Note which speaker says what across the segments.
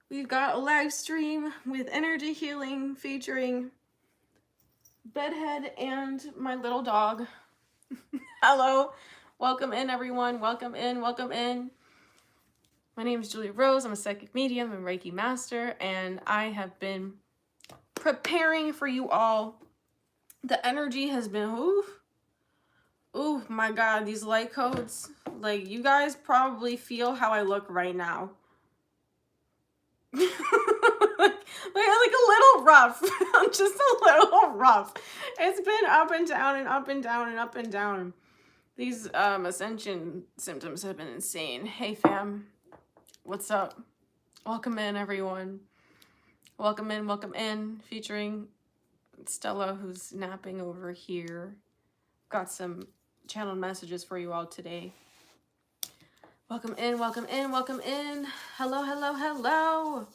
Speaker 1: We've got a live stream with energy healing featuring Bedhead and my little dog. Hello, welcome in everyone, welcome in, welcome in. My name is Julia Rose, I'm a psychic medium and Reiki master, and I have been preparing for you all. The energy has been, ooh, my God, these light codes, like you guys probably feel how I look right now. like a little rough. Just a little rough. It's been up and down and up and down and up and down. These ascension symptoms have been insane. Hey fam, what's up? Welcome in everyone. Welcome in, featuring Stella, who's napping over here. Got some channeled messages for you all today. Welcome in, welcome in, welcome in. Hello, hello, hello.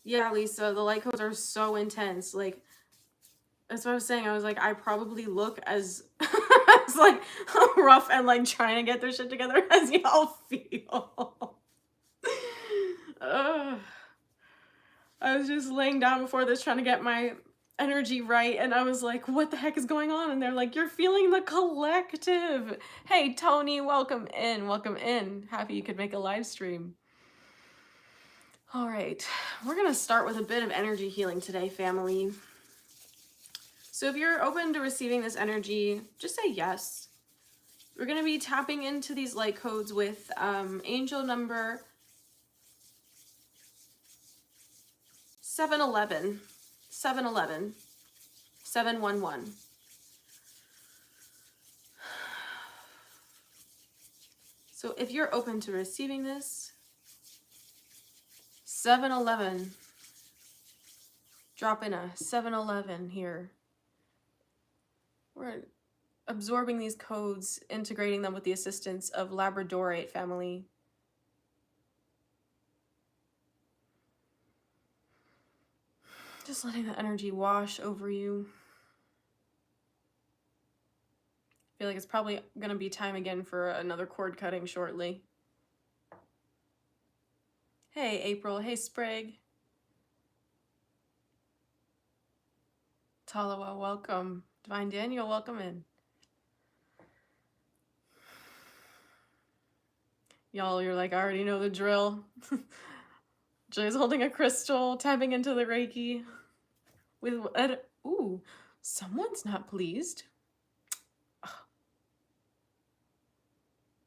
Speaker 1: Yeah, Lisa, the light codes are so intense. Like, that's what I was saying. I was like, I probably look as, as like rough and like trying to get their shit together as y'all feel. I was just laying down before this trying to get my energy right, and I was like, what the heck is going on? And they're like, you're feeling the collective. Hey Tony, welcome in, welcome in. Happy you could make a live stream. All right, we're gonna start with a bit of energy healing today, family. So if you're open to receiving this energy, just say yes. We're gonna be tapping into these light codes with angel number 711, 711, 711. So if you're open to receiving this, 711, drop in a 711 here. We're absorbing these codes, integrating them with the assistance of Labradorite family. Just letting the energy wash over you. I feel like it's probably going to be time again for another cord cutting shortly. Hey, April. Hey, Sprague. Talawa, welcome. Divine Daniel, welcome in. Y'all, you're like, I already know the drill. Jay's holding a crystal, tapping into the Reiki. With, ooh, someone's not pleased.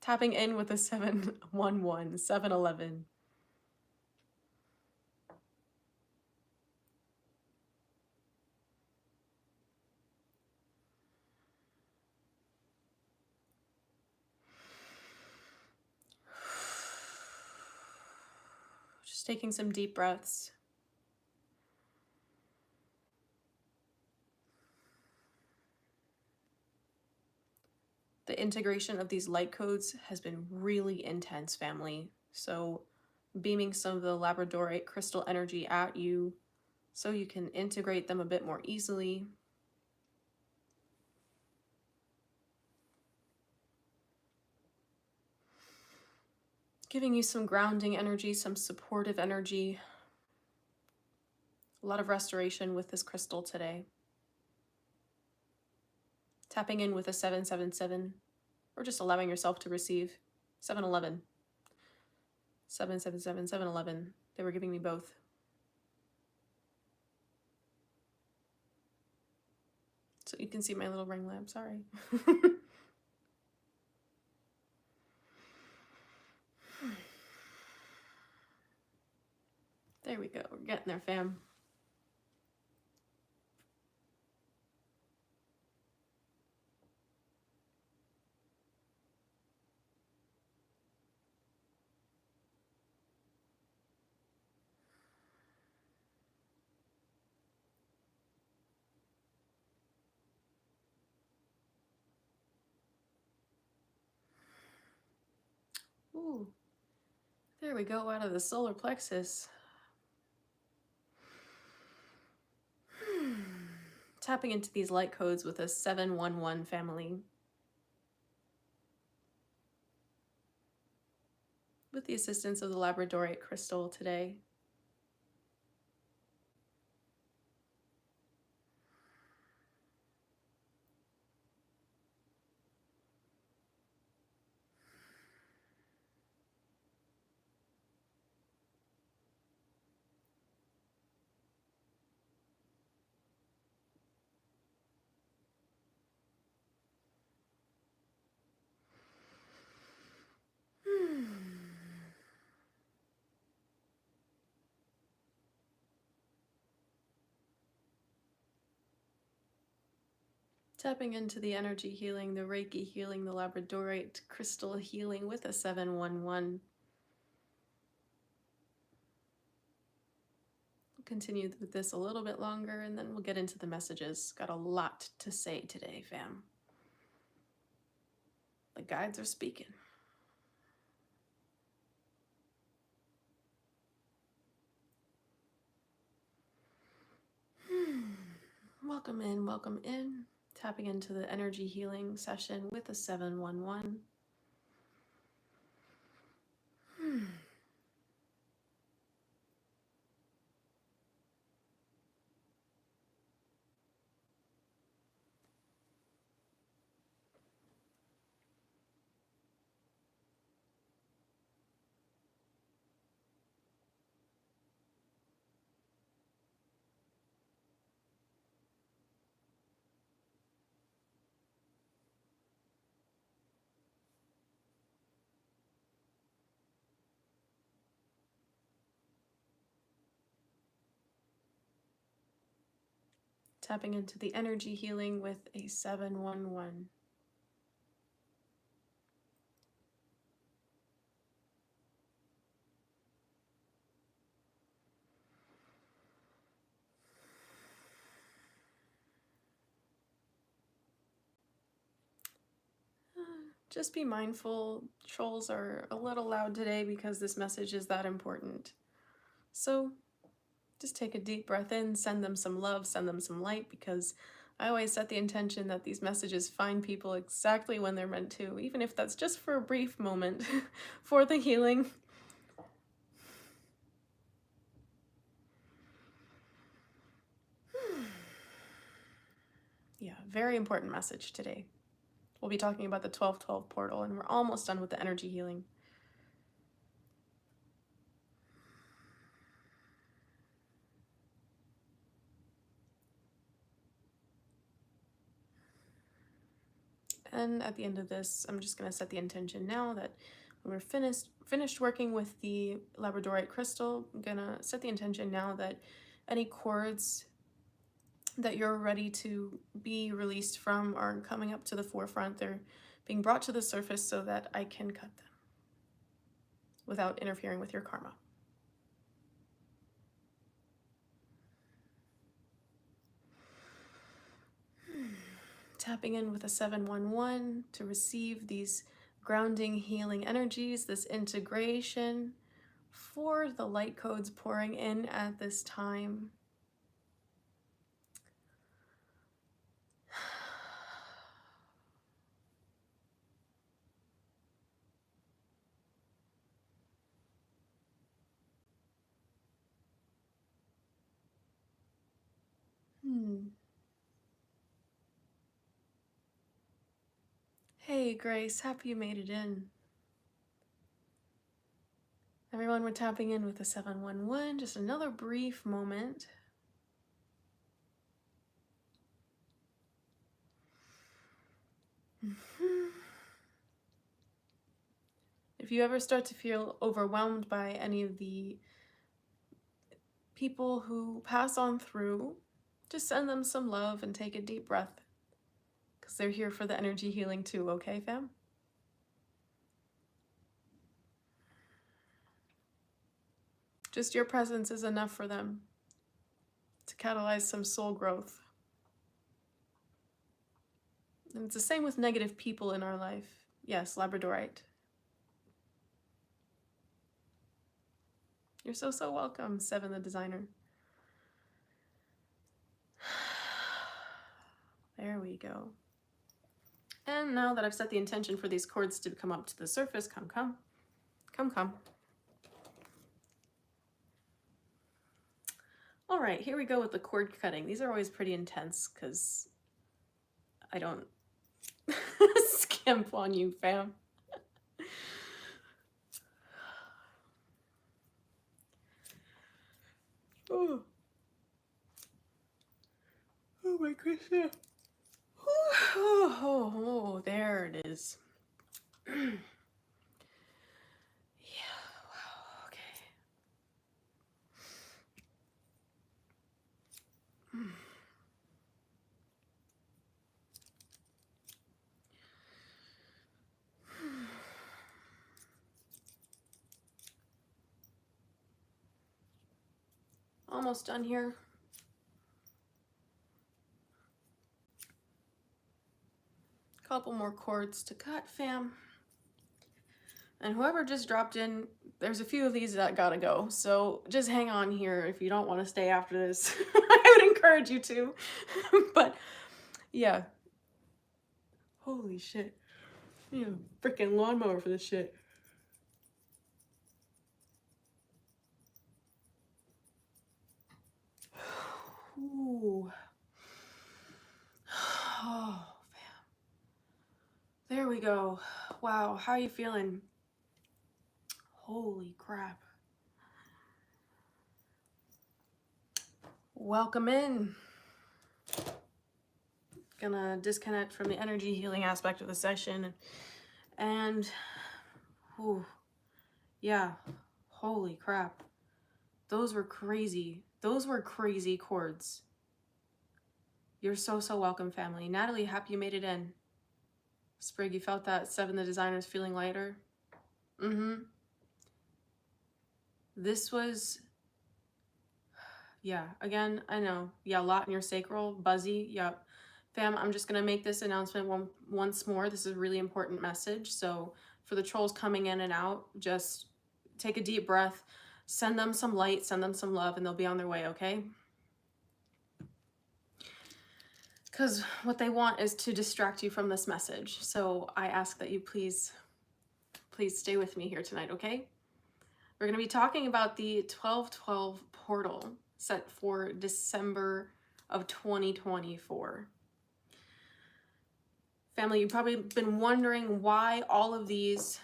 Speaker 1: Tapping in with a 711, 711. Just taking some deep breaths. The integration of these light codes has been really intense, family. So beaming some of the Labradorite crystal energy at you so you can integrate them a bit more easily. Giving you some grounding energy, some supportive energy. A lot of restoration with this crystal today. Tapping in with a 777, or just allowing yourself to receive 711. 777, 711. They were giving me both. So you can see my little ring lamp, sorry. There we go, we're getting there, fam. Ooh, there we go, out of the solar plexus. Tapping into these light codes with a 711 family. With the assistance of the Labradorite crystal today. Tapping into the energy healing, the Reiki healing, the Labradorite crystal healing with a 711. We'll continue with this a little bit longer and then we'll get into the messages. Got a lot to say today, fam. The guides are speaking. Welcome in, welcome in. Tapping into the energy healing session with a 711. Tapping into the energy healing with a 711. Just be mindful, trolls are a little loud today because this message is that important. So just take a deep breath in, send them some love, send them some light, because I always set the intention that these messages find people exactly when they're meant to, even if that's just for a brief moment for the healing. Yeah, very important message today. We'll be talking about the 1212 portal, and we're almost done with the energy healing. And at the end of this, I'm just going to set the intention now that when we're finished working with the Labradorite crystal, I'm going to set the intention now that any cords that you're ready to be released from are coming up to the forefront. They're being brought to the surface so that I can cut them without interfering with your karma. Tapping in with a 711 to receive these grounding, healing energies, this integration for the light codes pouring in at this time. Hey Grace, happy you made it in. Everyone, we're tapping in with the 711, just another brief moment. If you ever start to feel overwhelmed by any of the people who pass on through, just send them some love and take a deep breath, because they're here for the energy healing too, okay fam? Just your presence is enough for them to catalyze some soul growth. And it's the same with negative people in our life. Yes, Labradorite. You're so welcome, Seven the Designer. There we go. And now that I've set the intention for these cords to come up to the surface, come. All right, here we go with the cord cutting. These are always pretty intense because I don't skimp on you, fam. Oh my goodness. Oh, there it is. Yeah, wow, okay. Almost done here. Couple more cords to cut, fam. And whoever just dropped in, there's a few of these that gotta go. So just hang on here if you don't want to stay after this. I would encourage you to. But yeah. Holy shit. You know, freaking lawnmower for this shit. Ooh. Oh, man. There we go. Wow, how are you feeling? Holy crap. Welcome in. Gonna disconnect from the energy healing aspect of the session. And, whew, yeah, holy crap. Those were crazy. Those were crazy chords. You're so, so welcome, family. Natalie, happy you made it in. Sprig, you felt that? Seven, the designer's feeling lighter? This was, yeah, again, I know. Yeah, a lot in your sacral, buzzy, yep. Fam, I'm just going to make this announcement once more. This is a really important message. So for the trolls coming in and out, just take a deep breath, send them some light, send them some love, and they'll be on their way, okay? Because what they want is to distract you from this message. So I ask that you please stay with me here tonight, okay? We're going to be talking about the 1212 portal set for December of 2024. Family, you've probably been wondering why all of these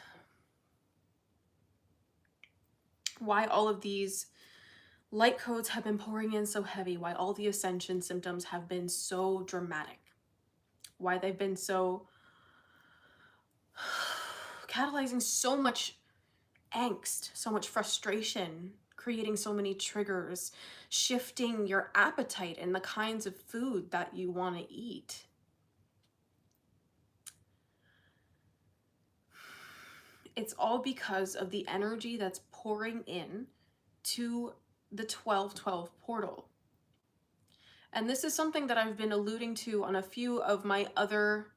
Speaker 1: light codes have been pouring in so heavy, why all the ascension symptoms have been so dramatic, why they've been so catalyzing so much angst, so much frustration, creating so many triggers, shifting your appetite and the kinds of food that you want to eat. It's all because of the energy that's pouring in to the 1212 portal. And this is something that I've been alluding to on a few of my other...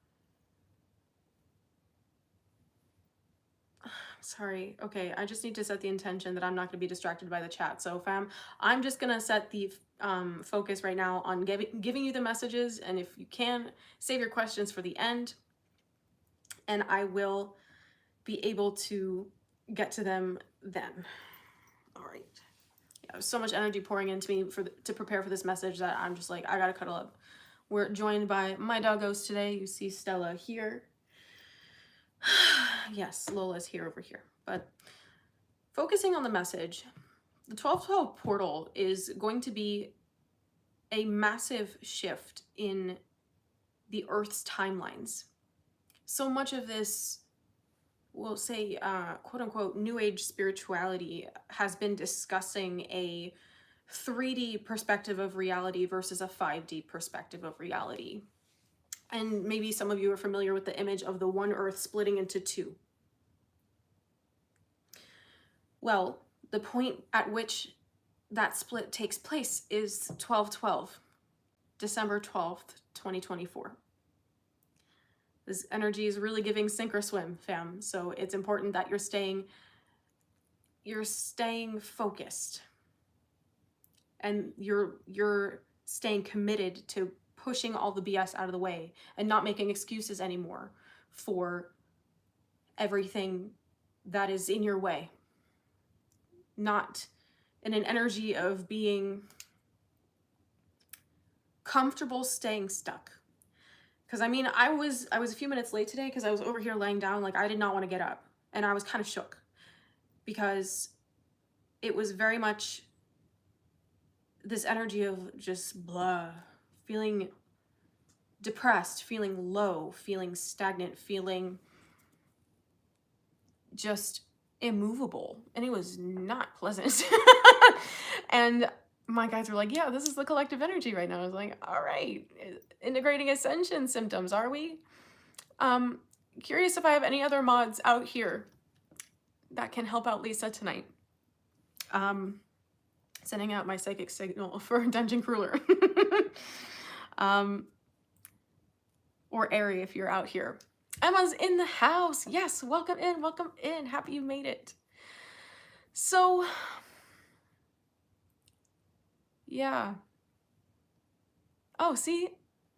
Speaker 1: Sorry, okay, I just need to set the intention that I'm not going to be distracted by the chat. So fam, I'm just going to set the focus right now on giving you the messages, and if you can, save your questions for the end, and I will be able to get to them then. All right. Yeah, there's so much energy pouring into me to prepare for this message that I'm just like, I gotta cuddle up. We're joined by my doggos today. You see Stella here. Yes, Lola's here over here. But focusing on the message, the 1212 portal is going to be a massive shift in the Earth's timelines. So much of this, we'll say, quote unquote, New Age spirituality has been discussing a 3D perspective of reality versus a 5D perspective of reality. And maybe some of you are familiar with the image of the one Earth splitting into two. Well, the point at which that split takes place is 12/12, December 12th, 2024. This energy is really giving sink or swim, fam. So it's important that you're staying focused, and you're staying committed to pushing all the BS out of the way and not making excuses anymore for everything that is in your way. Not in an energy of being comfortable staying stuck. Because I mean, I was a few minutes late today because I was over here laying down, like I did not want to get up, and I was kind of shook because it was very much this energy of just blah, feeling depressed, feeling low, feeling stagnant, feeling just immovable, and it was not pleasant. And my guys were like, yeah, this is the collective energy right now. I was like, all right, integrating ascension symptoms, are we? Curious if I have any other mods out here that can help out Lisa tonight. Sending out my psychic signal for Dungeon Crueler. Or Airy if you're out here. Emma's in the house. Yes, welcome in, welcome in. Happy you made it. So, yeah. Oh, see?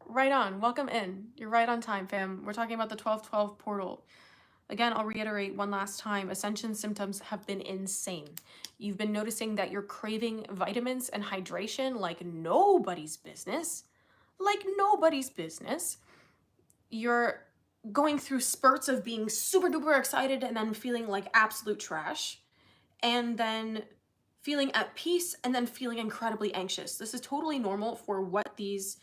Speaker 1: Right on. Welcome in. You're right on time, fam. We're talking about the 12/12 portal. Again, I'll reiterate one last time. Ascension symptoms have been insane. You've been noticing that you're craving vitamins and hydration like nobody's business. Like nobody's business. You're going through spurts of being super duper excited and then feeling like absolute trash. And then feeling at peace and then feeling incredibly anxious. This is totally normal for what these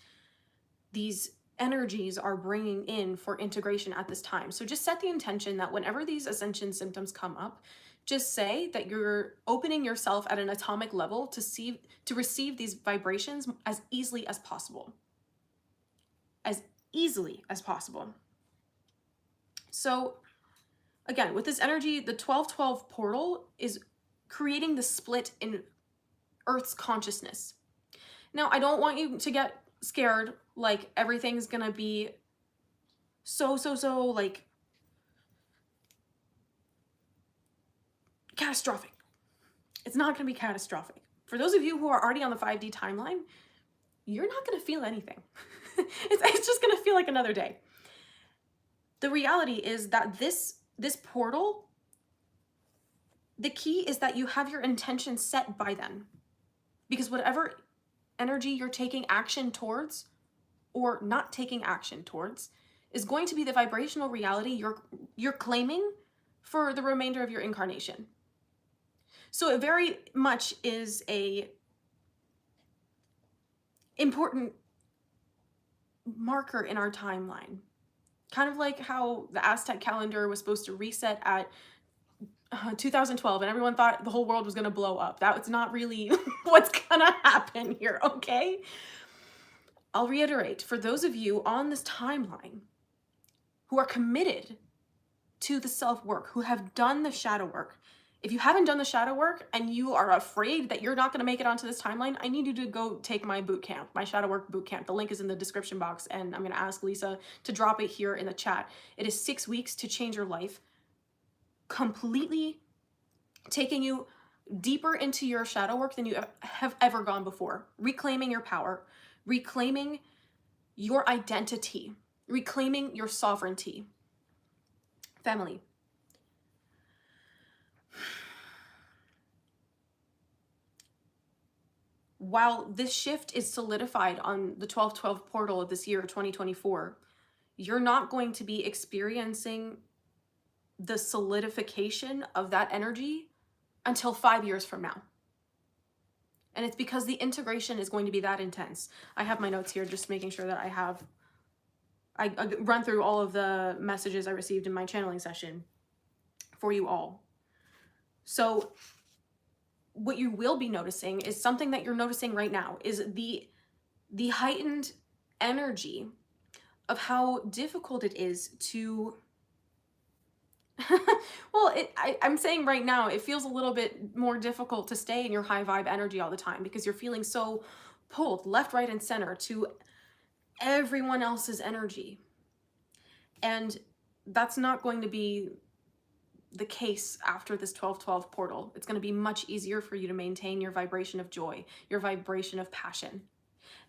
Speaker 1: energies are bringing in for integration at this time. So just set the intention that whenever these ascension symptoms come up, just say that you're opening yourself at an atomic level to receive these vibrations as easily as possible. As easily as possible. So again, with this energy, the 12/12 portal is creating the split in Earth's consciousness. Now, I don't want you to get scared like everything's gonna be so like catastrophic. It's not gonna be catastrophic. For those of you who are already on the 5D timeline, you're not gonna feel anything. It's just gonna feel like another day. The reality is that this portal, the key is that you have your intention set by then. Because whatever energy you're taking action towards or not taking action towards is going to be the vibrational reality you're claiming for the remainder of your incarnation. So it very much is a important marker in our timeline. Kind of like how the Aztec calendar was supposed to reset at 2012 and everyone thought the whole world was going to blow up. That's not really what's going to happen here, okay? I'll reiterate, for those of you on this timeline who are committed to the self-work, who have done the shadow work, if you haven't done the shadow work and you are afraid that you're not going to make it onto this timeline, I need you to go take my boot camp, my shadow work boot camp. The link is in the description box and I'm going to ask Lisa to drop it here in the chat. It is 6 weeks to change your life, completely taking you deeper into your shadow work than you have ever gone before. Reclaiming your power, reclaiming your identity, reclaiming your sovereignty. Family. While this shift is solidified on the 12/12 portal of this year, 2024, you're not going to be experiencing the solidification of that energy until 5 years from now. And it's because the integration is going to be that intense. I have my notes here, just making sure that I run through all of the messages I received in my channeling session for you all. So what you will be noticing is something that you're noticing right now, is the heightened energy of how difficult it is to well, I'm saying right now, it feels a little bit more difficult to stay in your high vibe energy all the time because you're feeling so pulled left, right, and center to everyone else's energy. And that's not going to be the case after this 12/12 portal. It's going to be much easier for you to maintain your vibration of joy, your vibration of passion.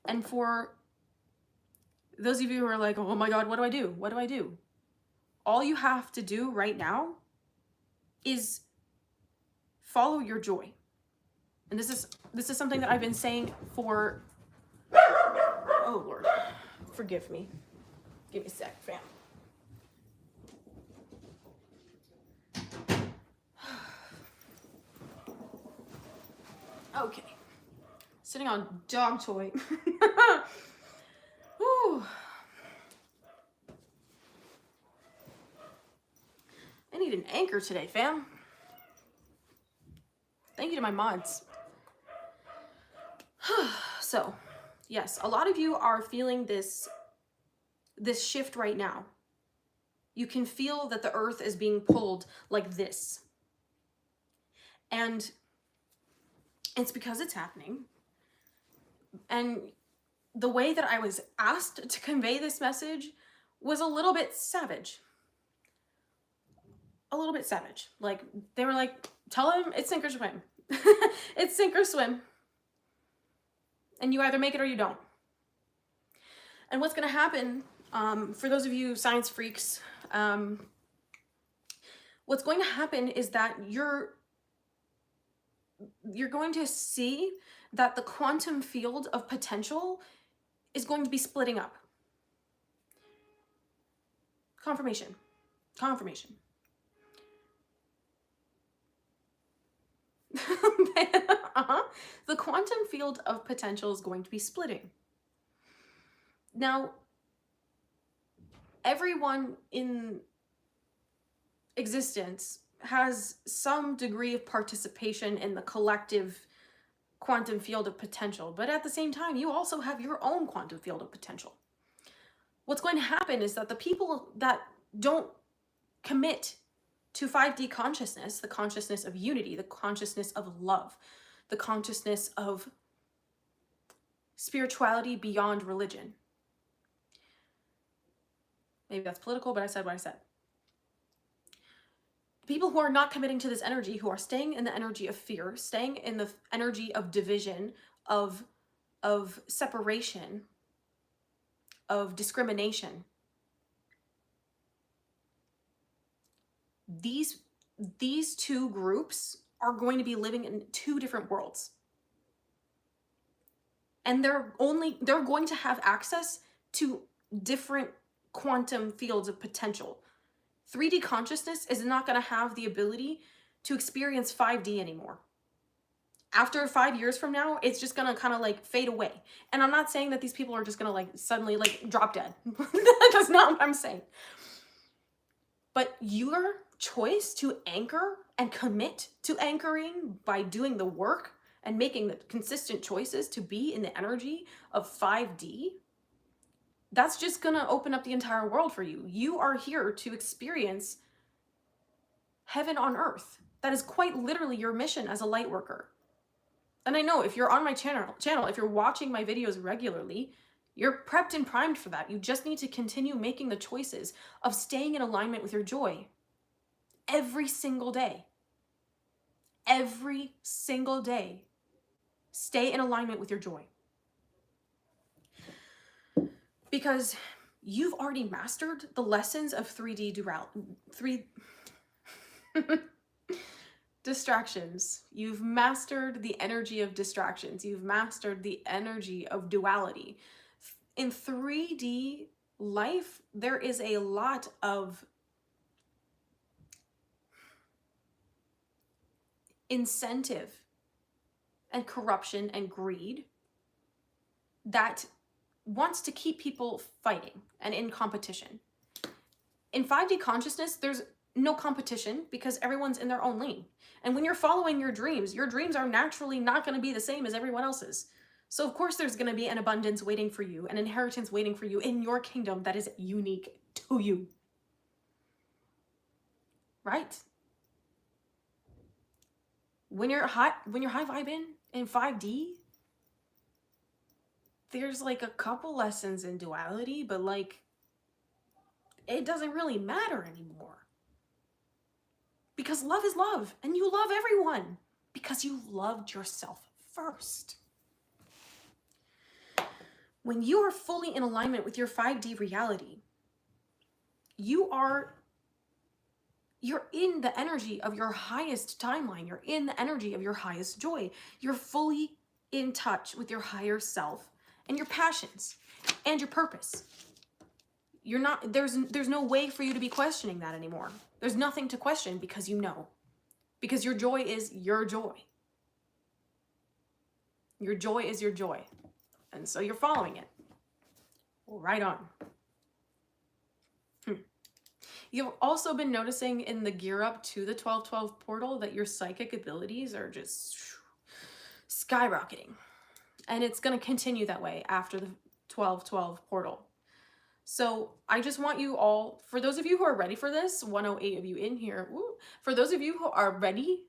Speaker 1: And for those of you who are like, oh my God, what do I do? What do I do? All you have to do right now is follow your joy. And this is something that I've been saying for, oh Lord, forgive me. Give me a sec, fam. Okay. Sitting on dog toy. Whew. I need an anchor today, fam. Thank you to my mods. So, yes, a lot of you are feeling this shift right now. You can feel that the earth is being pulled like this. And It's because it's happening. And the way that I was asked to convey this message was a little bit savage. A little bit savage. Like, they were like, tell him it's sink or swim. It's sink or swim. And you either make it or you don't. And what's going to happen, for those of you science freaks, what's going to happen is that you're going to see that the quantum field of potential is going to be splitting up. Confirmation. Confirmation. The quantum field of potential is going to be splitting. Now, everyone in existence has some degree of participation in the collective quantum field of potential, but at the same time, you also have your own quantum field of potential. What's going to happen is that the people that don't commit to 5D consciousness, the consciousness of unity, the consciousness of love, the consciousness of spirituality beyond religion. Maybe that's political, but I said what I said. People who are not committing to this energy, who are staying in the energy of fear, staying in the energy of division, of separation, of discrimination. These two groups are going to be living in two different worlds. And they're going to have access to different quantum fields of potential. 3D consciousness is not going to have the ability to experience 5D anymore. After 5 years from now, it's just going to kind of like fade away. And I'm not saying that these people are just going to like suddenly like drop dead. That's not what I'm saying. But your choice to anchor and commit to anchoring by doing the work and making the consistent choices to be in the energy of 5D, that's just going to open up the entire world for you. You are here to experience heaven on earth. That is quite literally your mission as a light worker. And I know if you're on my channel, if you're watching my videos regularly, you're prepped and primed for that. You just need to continue making the choices of staying in alignment with your joy every single day. Every single day. Stay in alignment with your joy. Because you've already mastered the lessons of 3D distractions. You've mastered the energy of distractions. You've mastered the energy of duality. In 3D life, there is a lot of incentive and corruption and greed that wants to keep people fighting and in competition. In 5D consciousness, there's no competition because everyone's in their own lane. And when you're following your dreams are naturally not going to be the same as everyone else's. So of course there's going to be an abundance waiting for you, an inheritance waiting for you in your kingdom that is unique to you. Right? When you're high vibing in 5D, there's like a couple lessons in duality, but like it doesn't really matter anymore. Because love is love, and you love everyone because you loved yourself first. When you are fully in alignment with your 5D reality, you're in the energy of your highest timeline. You're in the energy of your highest joy. You're fully in touch with your higher self and your passions and your purpose. You're not, there's no way for you to be questioning that anymore. There's nothing to question because you know. Because your joy is your joy. Your joy is your joy. And so you're following it. Right on. You've also been noticing in the gear up to the 1212 portal that your psychic abilities are just skyrocketing. And it's going to continue that way after the 1212 portal. So I just want you all, for those of you who are ready for this, 108 of you in here, woo, for those of you who are ready,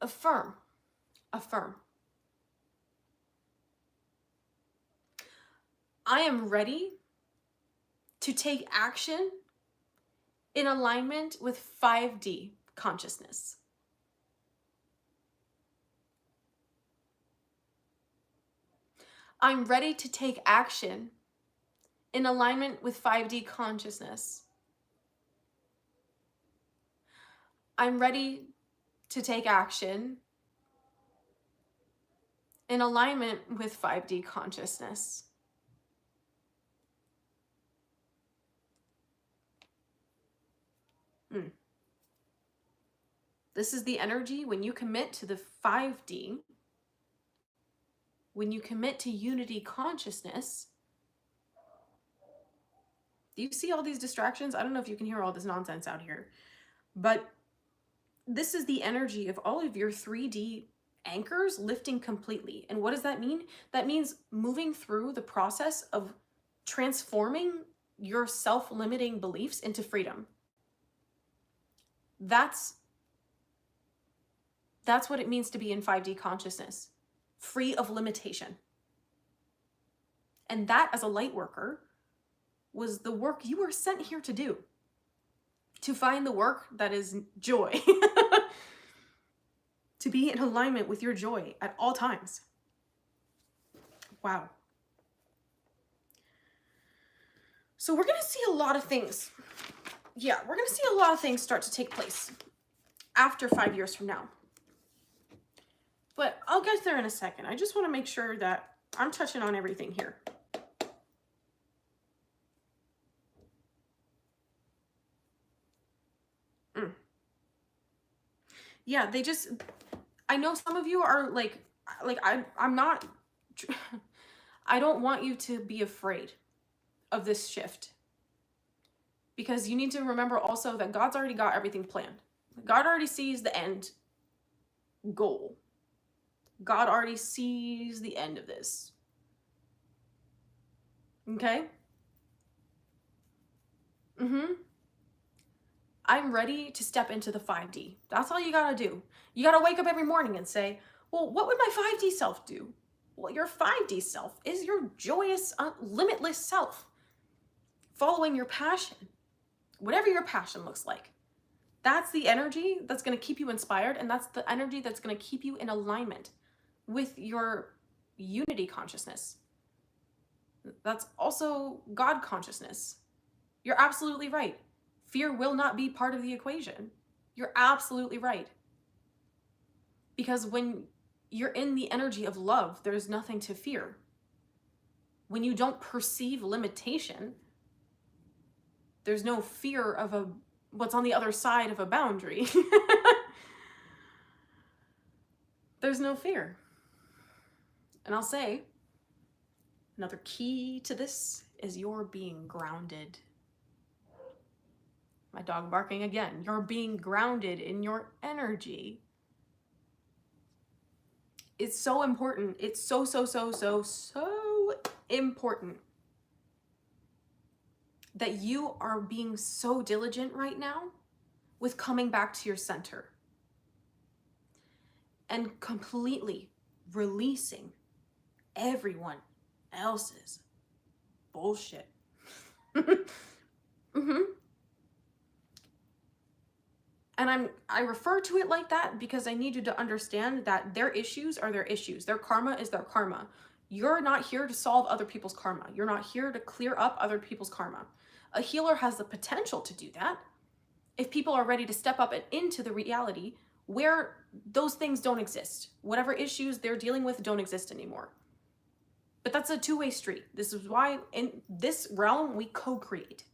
Speaker 1: Affirm. Affirm. I am ready to take action in alignment with 5D consciousness. I'm ready to take action in alignment with 5D consciousness. I'm ready to take action in alignment with 5D consciousness. This is the energy when you commit to the 5D, when you commit to unity consciousness. Do you see all these distractions? I don't know if you can hear all this nonsense out here, but this is the energy of all of your 3D anchors lifting completely. And what does that mean? That means moving through the process of transforming your self-limiting beliefs into freedom. That's what it means to be in 5D consciousness, free of limitation. And that, as a light worker, was the work you were sent here to do, to find the work that is joy, to be in alignment with your joy at all times. Wow. So we're going to see a lot of things. Yeah, we're going to see a lot of things start to take place after 5 years from now. But I'll get there in a second. I just want to make sure that I'm touching on everything here. Yeah, I know some of you are I'm not, I don't want you to be afraid of this shift. Because you need to remember also that God's already got everything planned. God already sees the end goal. God already sees the end of this. Okay? I'm ready to step into the 5D. That's all you gotta do. You gotta wake up every morning and say, well, what would my 5D self do? Well, your 5D self is your joyous, limitless self. Following your passion. Whatever your passion looks like. That's the energy that's gonna keep you inspired, and that's the energy that's gonna keep you in alignment with your unity consciousness. That's also God consciousness. You're absolutely right. Fear will not be part of the equation. You're absolutely right. Because when you're in the energy of love, there's nothing to fear. When you don't perceive limitation, there's no fear of what's on the other side of a boundary. There's no fear. And I'll say, another key to this is you're being grounded. My dog barking again. You're being grounded in your energy. It's so important. It's so important that you are being so diligent right now with coming back to your center and completely releasing everyone else's bullshit. And I refer to it like that because I need you to understand that their issues are their issues. Their karma is their karma. You're not here to solve other people's karma. You're not here to clear up other people's karma. A healer has the potential to do that if people are ready to step up and into the reality where those things don't exist. Whatever issues they're dealing with don't exist anymore. But that's a two-way street. This is why in this realm we co-create,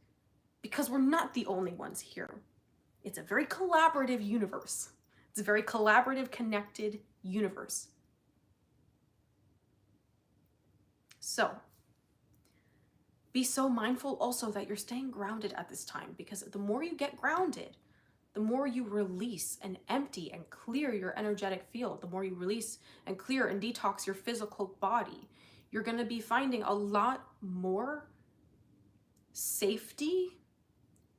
Speaker 1: because we're not the only ones here. It's a very collaborative universe. It's a very collaborative, connected universe. So, be so mindful also that you're staying grounded at this time, because the more you get grounded, the more you release and empty and clear your energetic field, the more you release and clear and detox your physical body, you're going to be finding a lot more safety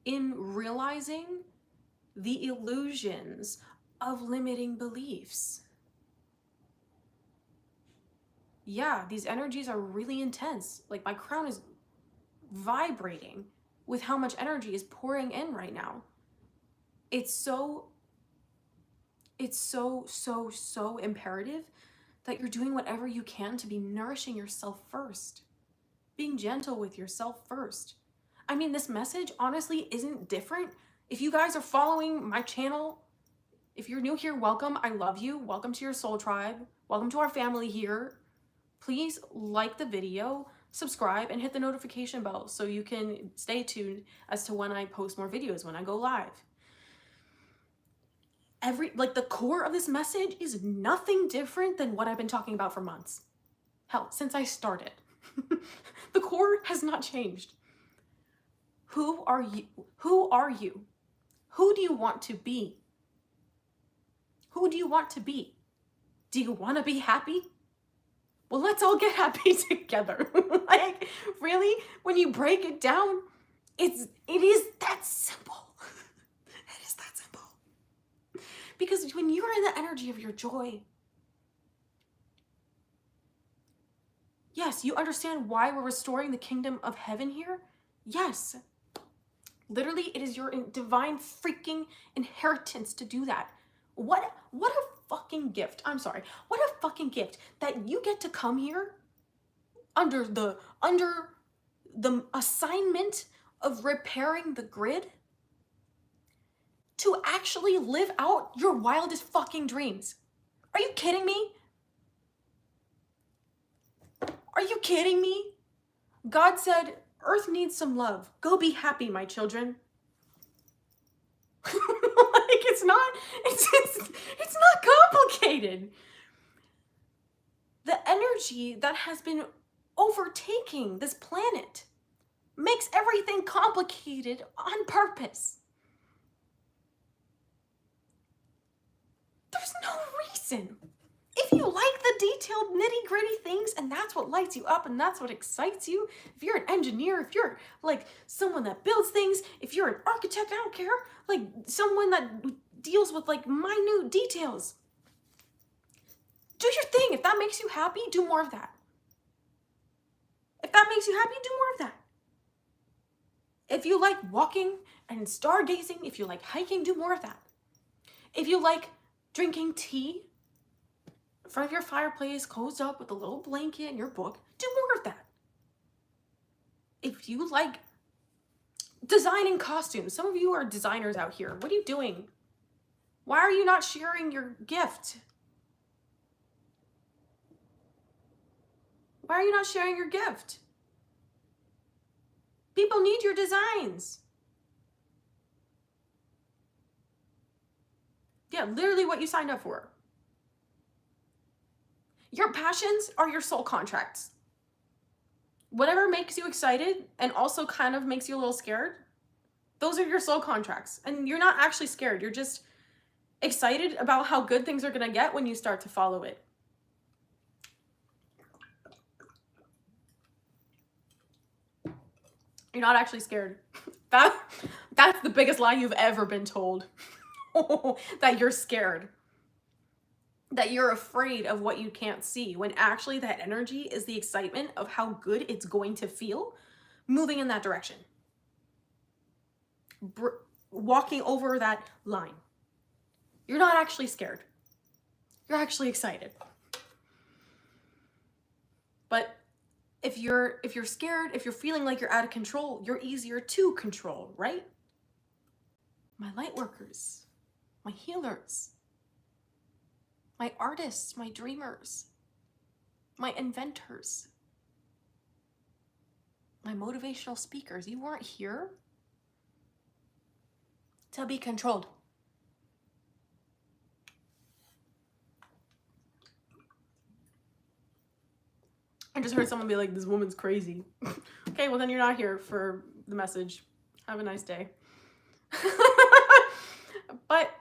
Speaker 1: in realizing the illusions of limiting beliefs. Yeah, these energies are really intense. Like my crown is vibrating with how much energy is pouring in right now. It's so imperative that you're doing whatever you can to be nourishing yourself first. Being gentle with yourself first. I mean, this message honestly isn't different. If you guys are following my channel, if you're new here, welcome. I love you. Welcome to your soul tribe. Welcome to our family here. Please like the video, subscribe, and hit the notification bell so you can stay tuned as to when I post more videos, when I go live. The core of this message is nothing different than what I've been talking about for months. Hell, since I started. The core has not changed. Who are you? Who are you? Who do you want to be? Who do you want to be? Do you want to be happy? Well, let's all get happy together. Like, really? When you break it down, it is that simple. It is that simple. Because when you're in the energy of your joy, yes, you understand why we're restoring the kingdom of heaven here? Yes. Literally, it is your divine freaking inheritance to do that. What a fucking gift. I'm sorry. What a fucking gift that you get to come here under the assignment of repairing the grid to actually live out your wildest fucking dreams. Are you kidding me? Are you kidding me? God said, Earth needs some love. Go be happy, my children. Like, it's not complicated. The energy that has been overtaking this planet makes everything complicated on purpose. There's no reason. If you like the detailed nitty-gritty things and that's what lights you up and that's what excites you, if you're an engineer, if you're like someone that builds things, if you're an architect, I don't care, like someone that deals with like minute details, do your thing. If that makes you happy, do more of that. If that makes you happy, do more of that. If you like walking and stargazing, if you like hiking, do more of that. If you like drinking tea in front of your fireplace, closed up with a little blanket and your book, do more of that. If you like designing costumes, some of you are designers out here. What are you doing? Why are you not sharing your gift? Why are you not sharing your gift? People need your designs. Yeah, literally what you signed up for. Your passions are your soul contracts. Whatever makes you excited and also kind of makes you a little scared, those are your soul contracts. And you're not actually scared. You're just excited about how good things are going to get when you start to follow it. You're not actually scared. That's the biggest lie you've ever been told. That you're scared. That you're afraid of what you can't see, when actually that energy is the excitement of how good it's going to feel moving in that direction. Walking over that line. You're not actually scared. You're actually excited. But if you're scared, if you're feeling like you're out of control, you're easier to control, right? My light workers, my healers, my artists, my dreamers, my inventors, my motivational speakers, you weren't here to be controlled. I just heard someone be like, this woman's crazy. Okay, well then you're not here for the message. Have a nice day. But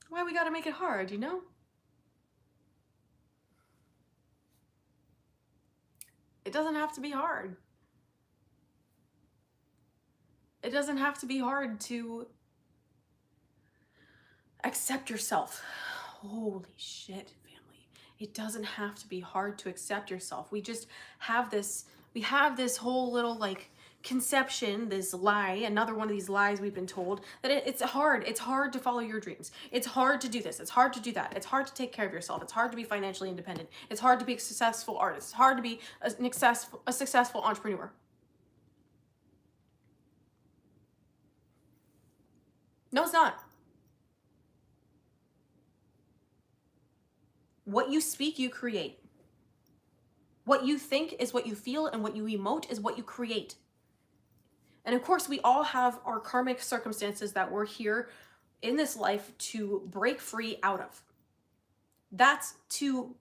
Speaker 1: why we gotta make it hard, you know? It doesn't have to be hard. It doesn't have to be hard to accept yourself. Holy shit, family. It doesn't have to be hard to accept yourself. We just have this, whole little like conception, this lie, another one of these lies we've been told, that it's hard to follow your dreams. It's hard to do this. It's hard to do that. It's hard to take care of yourself. It's hard to be financially independent. It's hard to be a successful artist. It's hard to be a successful entrepreneur. No, it's not. What you speak, you create. What you think is what you feel, and what you emote is what you create. And of course, we all have our karmic circumstances that we're here in this life to break free out of. That's to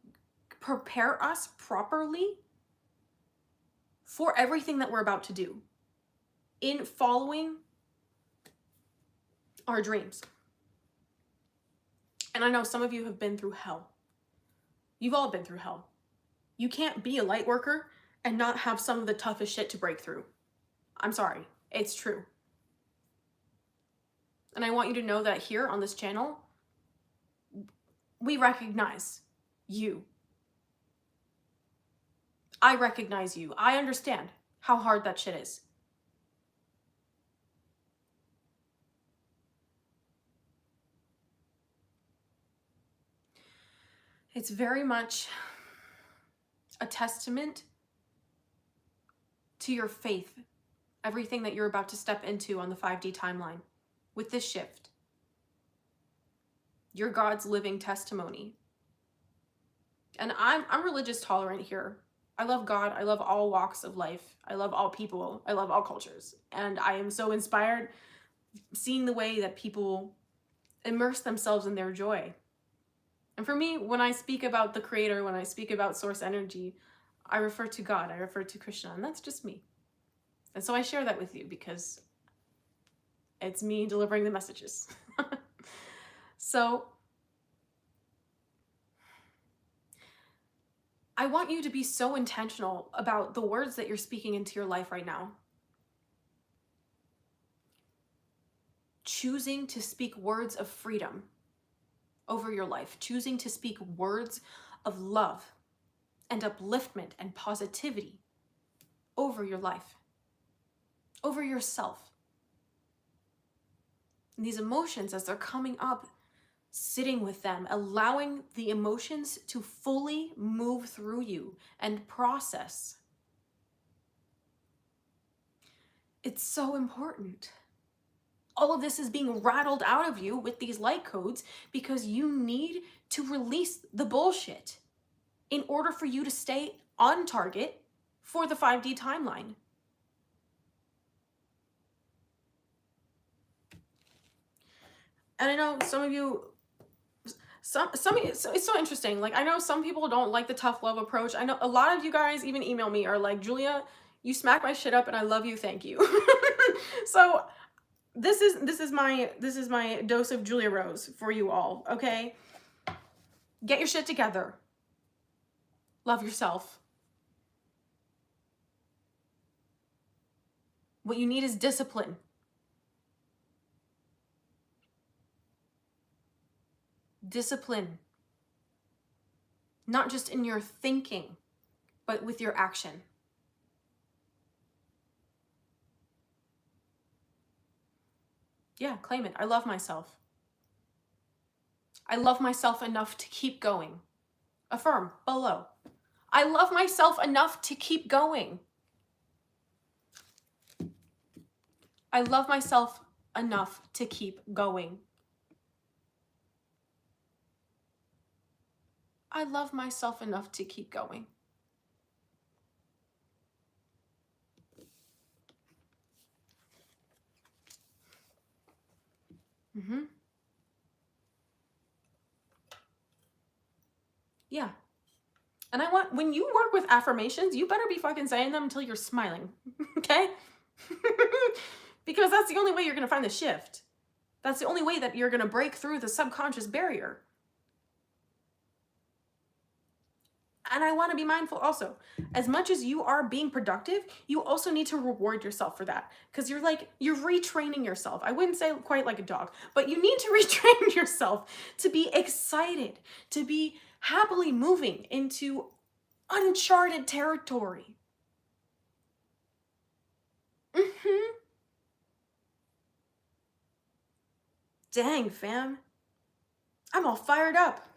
Speaker 1: prepare us properly for everything that we're about to do in following our dreams. And I know some of you have been through hell. You've all been through hell. You can't be a light worker and not have some of the toughest shit to break through. I'm sorry, it's true. And I want you to know that here on this channel, we recognize you. I recognize you. I understand how hard that shit is. It's very much a testament to your faith, everything that you're about to step into on the 5D timeline with this shift. You're God's living testimony. And I'm religious tolerant here. I love God. I love all walks of life. I love all people. I love all cultures. And I am so inspired seeing the way that people immerse themselves in their joy. And for me, when I speak about the creator, when I speak about source energy, I refer to God, I refer to Krishna, and that's just me. And so I share that with you because it's me delivering the messages. So I want you to be so intentional about the words that you're speaking into your life right now. Choosing to speak words of freedom over your life, choosing to speak words of love and upliftment and positivity over your life, over yourself. And these emotions, as they're coming up, sitting with them, allowing the emotions to fully move through you and process. It's so important. All of this is being rattled out of you with these light codes because you need to release the bullshit in order for you to stay on target for the 5D timeline. And I know some of you, it's so interesting. Like, I know some people don't like the tough love approach. I know a lot of you guys even email me are like, Julia, you smack my shit up and I love you, thank you. So this is my dose of Julia Rose for you all, okay? Get your shit together. Love yourself. What you need is discipline. Discipline. Not just in your thinking, but with your action. Yeah, claim it. I love myself. I love myself enough to keep going. Affirm below. I love myself enough to keep going. I love myself enough to keep going. I love myself enough to keep going. Yeah. And I want, when you work with affirmations, you better be fucking saying them until you're smiling. Okay? Because that's the only way you're going to find the shift. That's the only way that you're going to break through the subconscious barrier. And I want to be mindful also, as much as you are being productive, you also need to reward yourself for that. Because you're retraining yourself. I wouldn't say quite like a dog, but you need to retrain yourself to be excited, to be happily moving into uncharted territory. Dang, fam. I'm all fired up.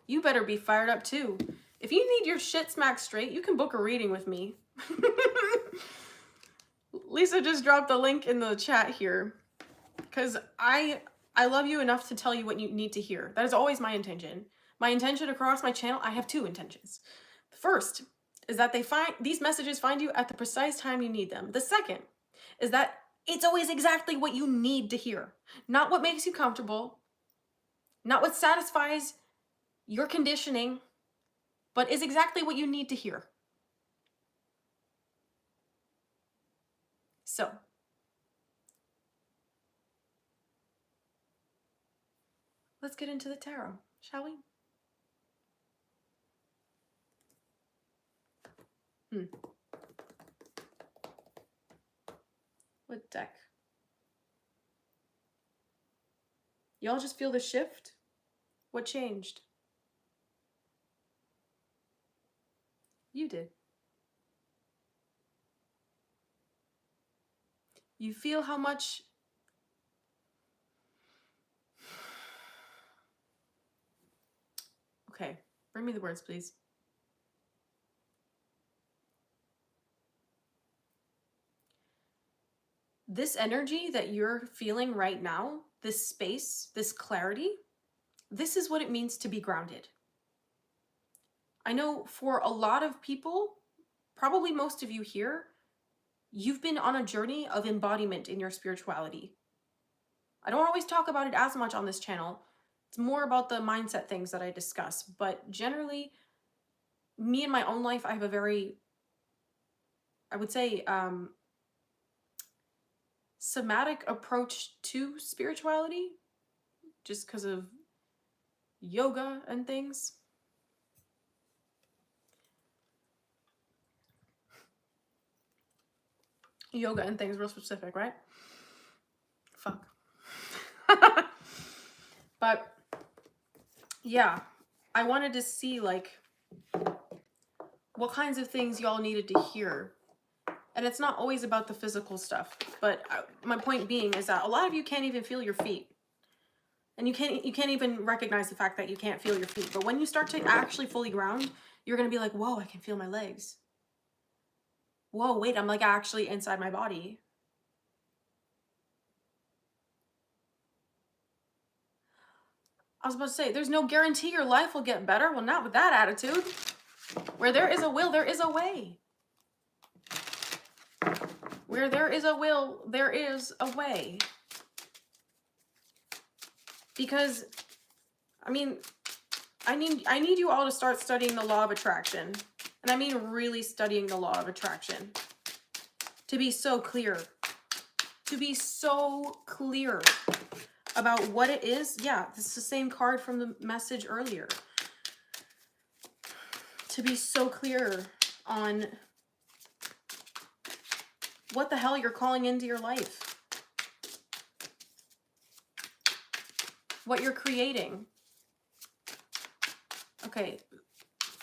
Speaker 1: You better be fired up too. If you need your shit smacked straight, you can book a reading with me. Lisa just dropped the link in the chat here because I love you enough to tell you what you need to hear. That is always my intention. My intention across my channel, I have two intentions. The first is that these messages find you at the precise time you need them. The second is that it's always exactly what you need to hear. Not what makes you comfortable, not what satisfies your conditioning, but is exactly what you need to hear. So, let's get into the tarot, shall we? What deck? Y'all just feel the shift? What changed? You did. You feel how much okay, bring me the words, please. This energy that you're feeling right now, this space, this clarity, this is what it means to be grounded. I know for a lot of people, probably most of you here, you've been on a journey of embodiment in your spirituality. I don't always talk about it as much on this channel. It's more about the mindset things that I discuss. But generally, me in my own life, I have a very, I would say, somatic approach to spirituality, just because of yoga and things. Yoga and things, real specific, right? Fuck. But yeah, I wanted to see like what kinds of things y'all needed to hear. And it's not always about the physical stuff, but my point being is that a lot of you can't even feel your feet. And you can't even recognize the fact that you can't feel your feet. But when you start to actually fully ground, you're going to be like, whoa, I can feel my legs. Whoa, wait, I'm like actually inside my body. I was about to say, there's no guarantee your life will get better. Well, not with that attitude. Where there is a will, there is a way. Where there is a will, there is a way. Because, I mean, I need you all to start studying the law of attraction. And I mean really studying the law of attraction. To be so clear. To be so clear about what it is. Yeah, this is the same card from the message earlier. To be so clear on what the hell you're calling into your life. What you're creating. Okay.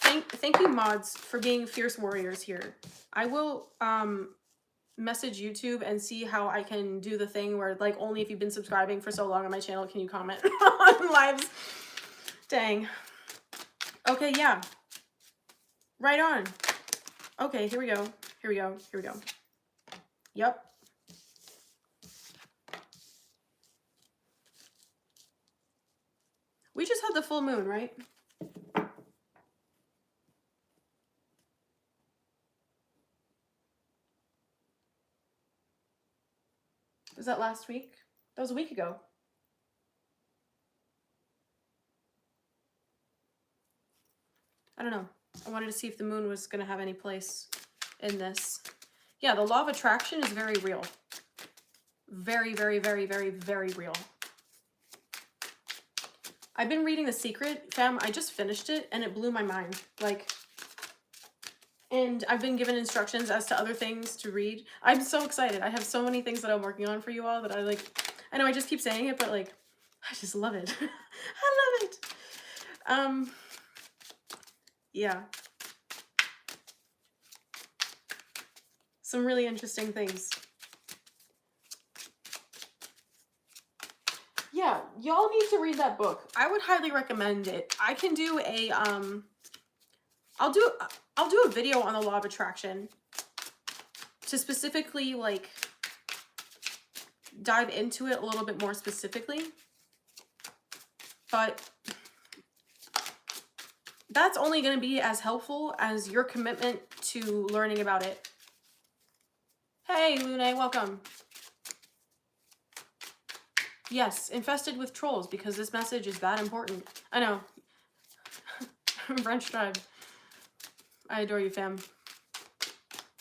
Speaker 1: Thank you, mods, for being fierce warriors here. I will message YouTube and see how I can do the thing where like only if you've been subscribing for so long on my channel can you comment on lives. Dang. Okay, yeah. Right on. Okay, here we go. Here we go. Here we go. Yep. We just had the full moon, right? Was that last week? That was a week ago. I don't know. I wanted to see if the moon was going to have any place in this. Yeah, the law of attraction is very real. Very, very, very, very, very real. I've been reading The Secret, fam. I just finished it and it blew my mind. Like, and I've been given instructions as to other things to read. I'm so excited. I have so many things that I'm working on for you all that I know I just keep saying it, but like, I just love it. I love it. Yeah. Some really interesting things. Yeah, y'all need to read that book. I would highly recommend it. I can do a I'll do a video on the law of attraction to specifically like dive into it a little bit more specifically. But that's only going to be as helpful as your commitment to learning about it. Hey, Lune, welcome. Yes, infested with trolls because this message is that important. I know. French tribe. I adore you, fam.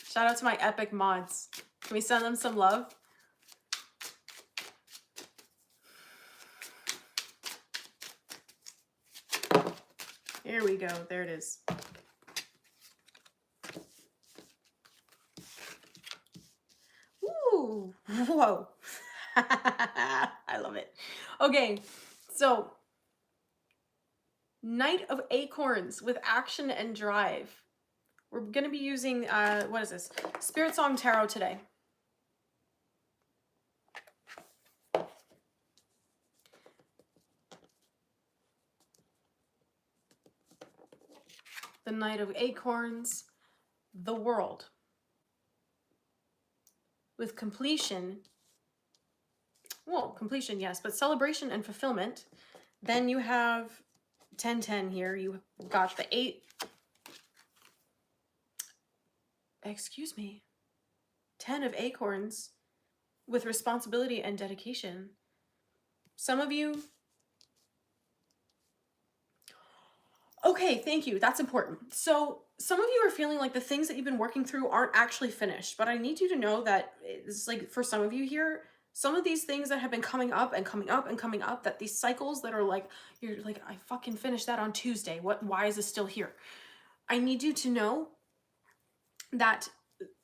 Speaker 1: Shout out to my epic mods. Can we send them some love? Here we go. There it is. Ooh. Whoa. I love it. Okay, so Knight of Acorns with action and drive. We're going to be using, what is this? Spirit Song Tarot today. The Knight of Acorns, the world. With completion, well, completion, yes, but celebration and fulfillment. Then you have 10-10 here. You got the 8. Excuse me. 10 of Acorns with responsibility and dedication. Some of you... Okay, thank you. That's important. So some of you are feeling like the things that you've been working through aren't actually finished, but I need you to know that it's like for some of you here, some of these things that have been coming up and coming up and coming up, that these cycles that are like, you're like, I fucking finished that on Tuesday. Why is this still here? I need you to know that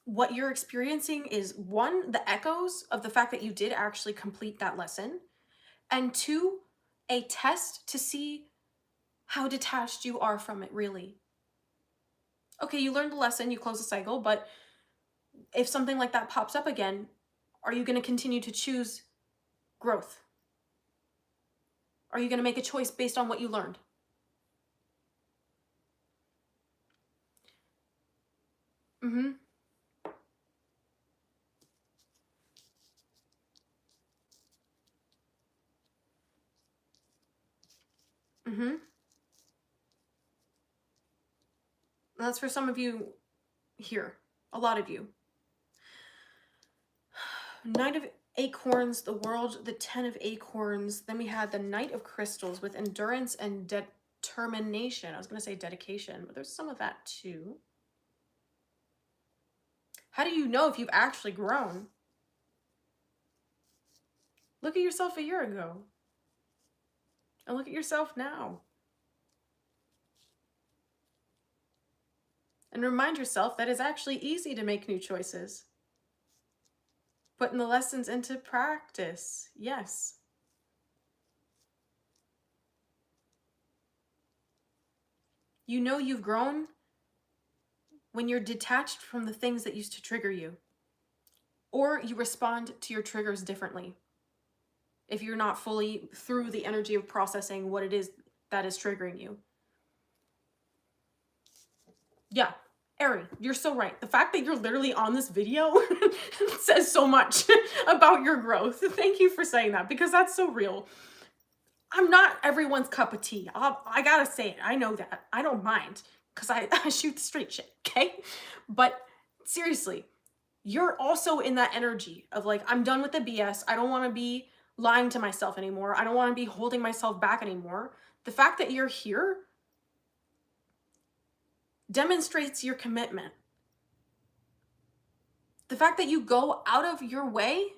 Speaker 1: what you're experiencing is 1, the echoes of the fact that you did actually complete that lesson, and 2, a test to see how detached you are from it, really. Okay, you learned the lesson, you close the cycle, but if something like that pops up again, are you going to continue to choose growth? Are you going to make a choice based on what you learned? Mm-hmm. Mm-hmm. That's for some of you here. A lot of you. Knight of Acorns, the world, the 10 of Acorns. Then we had the Knight of Crystals with endurance and determination. I was going to say dedication, but there's some of that too. How do you know if you've actually grown? Look at yourself a year ago. And look at yourself now. And remind yourself that it's actually easy to make new choices. Putting the lessons into practice. Yes. You know you've grown when you're detached from the things that used to trigger you. Or you respond to your triggers differently. If you're not fully through the energy of processing what it is that is triggering you. Yeah, Ari, you're so right. The fact that you're literally on this video says so much about your growth. Thank you for saying that, because that's so real. I'm not everyone's cup of tea. I gotta say it. I know that. I don't mind, because I shoot the straight shit, okay? But seriously, you're also in that energy of like, I'm done with the BS. I don't want to be lying to myself anymore. I don't want to be holding myself back anymore. The fact that you're here demonstrates your commitment. The fact that you go out of your way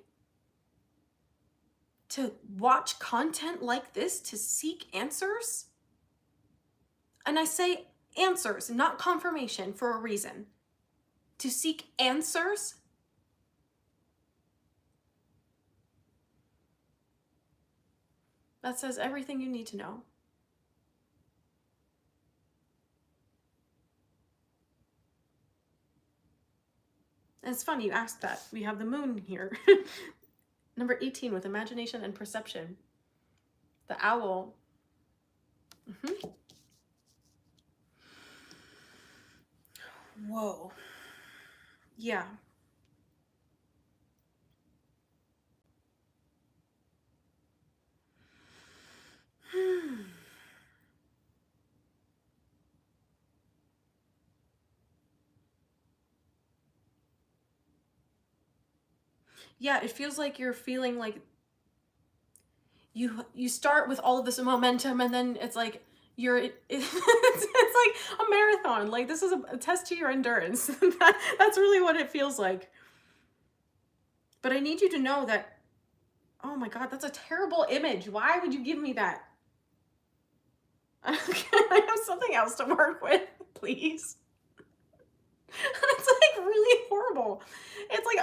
Speaker 1: to watch content like this to seek answers. And I say answers, not confirmation, for a reason. To seek answers. That says everything you need to know. And it's funny you asked that. We have the moon here. Number 18 with imagination and perception. The owl. Whoa. Yeah. Yeah, it feels like you're feeling like you start with all of this momentum, and then it's like it's like a marathon. Like, this is a test to your endurance. That's really what it feels like. But I need you to know that, oh my God, that's a terrible image. Why would you give me that? I have something else to work with, please. It's like really horrible. It's like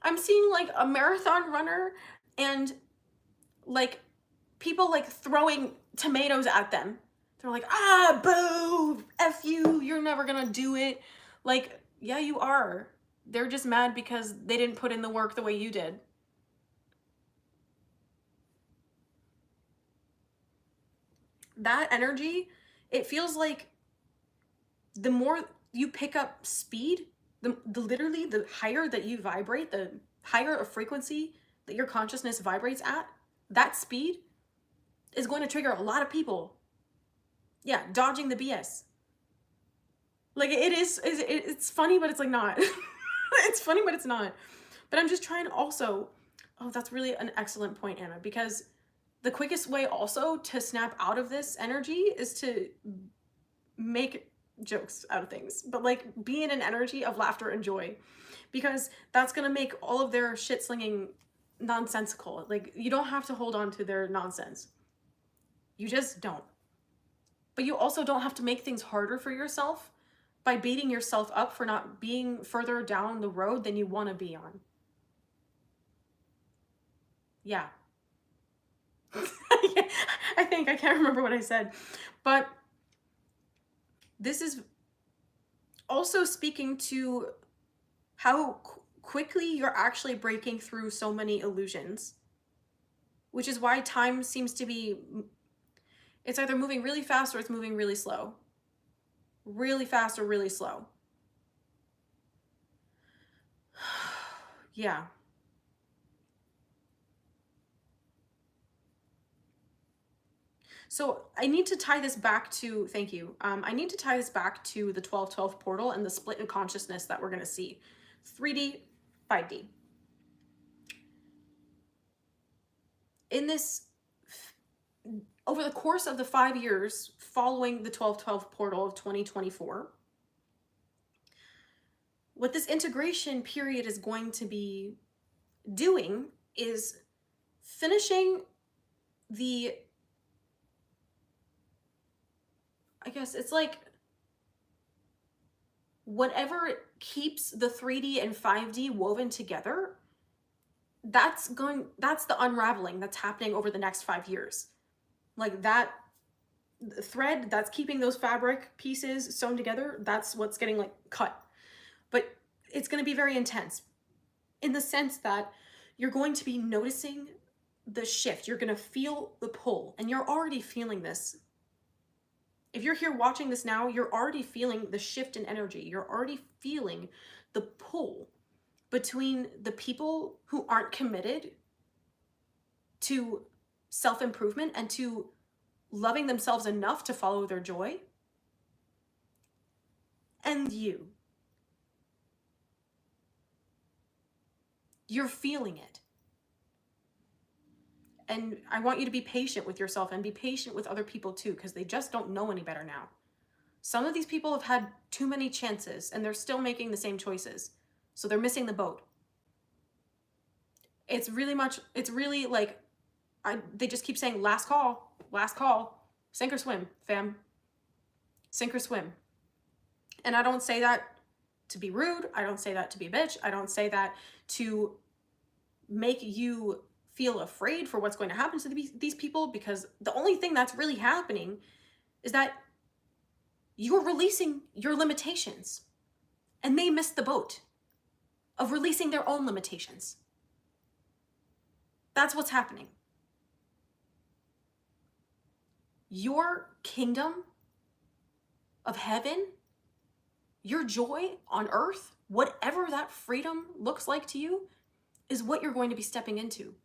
Speaker 1: I'm seeing like a marathon runner and like people like throwing tomatoes at them. They're like, ah, boo, F you, you're never gonna do it. Like, yeah, you are. They're just mad because they didn't put in the work the way you did. That energy, it feels like the more you pick up speed, the literally the higher that you vibrate, the higher a frequency that your consciousness vibrates at, that speed is going to trigger a lot of people. Yeah, dodging the BS. Like, it's funny, but it's like not. It's funny, but it's not. But I'm just trying to also, oh, that's really an excellent point, Anna, because the quickest way also to snap out of this energy is to make jokes out of things, but like be in an energy of laughter and joy, because that's going to make all of their shit slinging nonsensical. Like, you don't have to hold on to their nonsense. You just don't. But you also don't have to make things harder for yourself by beating yourself up for not being further down the road than you want to be on. Yeah. I think, I can't remember what I said, but this is also speaking to how quickly you're actually breaking through so many illusions, which is why time seems to be, it's either moving really fast or it's moving really slow. Really fast or really slow. Yeah. So I need to tie this back to, thank you. I need to tie this back to the 1212 portal and the split in consciousness that we're going to see. 3D, 5D. In this, over the course of the 5 years following the 1212 portal of 2024, what this integration period is going to be doing is finishing the, I guess it's like whatever keeps the 3D and 5D woven together, that's the unraveling that's happening over the next 5 years. Like, that thread that's keeping those fabric pieces sewn together, that's what's getting like cut. But it's going to be very intense in the sense that you're going to be noticing the shift. You're going to feel the pull, and you're already feeling this. If you're here watching this now, you're already feeling the shift in energy. You're already feeling the pull between the people who aren't committed to self-improvement and to loving themselves enough to follow their joy, and you. You're feeling it. And I want you to be patient with yourself and be patient with other people too, because they just don't know any better now. Some of these people have had too many chances and they're still making the same choices. So they're missing the boat. It's really like They just keep saying last call, sink or swim, fam, sink or swim. And I don't say that to be rude. I don't say that to be a bitch. I don't say that to make you feel afraid for what's going to happen to these people, because the only thing that's really happening is that you're releasing your limitations, and they missed the boat of releasing their own limitations. That's what's happening. Your kingdom of heaven, your joy on earth, whatever that freedom looks like to you, is what you're going to be stepping into.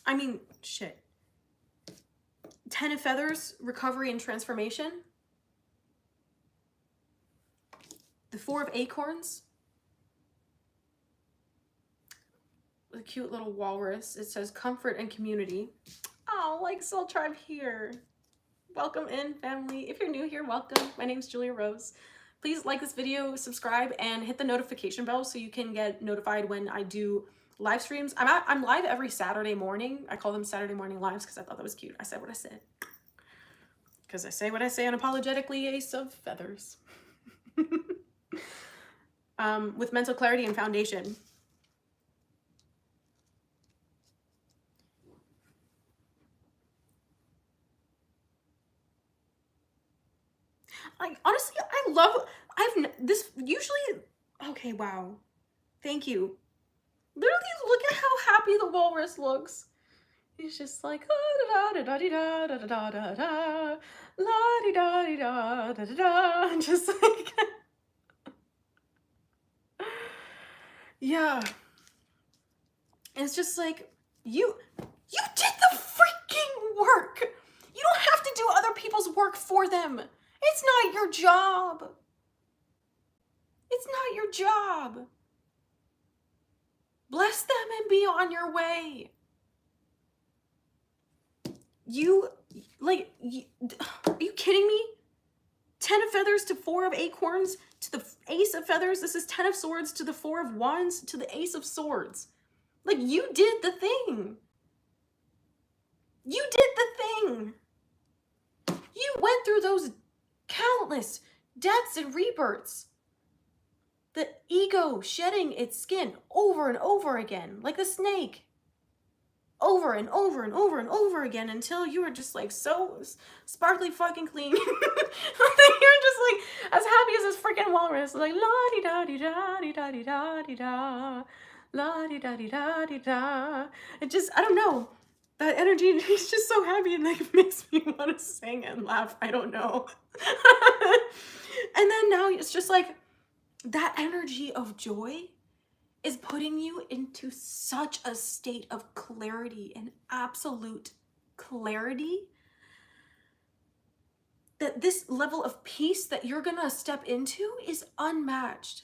Speaker 1: I mean, shit. 10 of Feathers, recovery and transformation. The 4 of Acorns. The cute little walrus. It says comfort and community. Oh, like Soul Tribe here. Welcome in, family. If you're new here, welcome. My name's Julia Rose. Please like this video, subscribe, and hit the notification bell so you can get notified when I do live streams. I'm live every Saturday morning. I call them Saturday morning lives because I thought that was cute. I said what I said. Because I say what I say unapologetically, Ace of Feathers. With mental clarity and foundation. Honestly, I love, okay, wow. Thank you. Literally, look at how happy the walrus looks. He's just like, da da da da da da da da da, la di da di da da da da, just like, yeah. It's just like, you did the freaking work. You don't have to do other people's work for them. It's not your job. It's not your job. Bless them and be on your way. Are you kidding me? 10 of Feathers to 4 of Acorns to the Ace of Feathers. This is 10 of Swords to the 4 of Wands to the Ace of Swords. Like, you did the thing. You did the thing. You went through those countless deaths and rebirths. The ego shedding its skin over and over again, like a snake. Over and over and over and over again until you were just like so sparkly fucking clean. You're just like as happy as this freaking walrus. Like la-di-da-di-da-di-da-di-da-di-da. La-di-da-di-da-di-da. It just, I don't know. That energy is just so happy and like makes me want to sing and laugh. I don't know. And then now it's just like that energy of joy is putting you into such a state of clarity and absolute clarity that this level of peace that you're gonna step into is unmatched.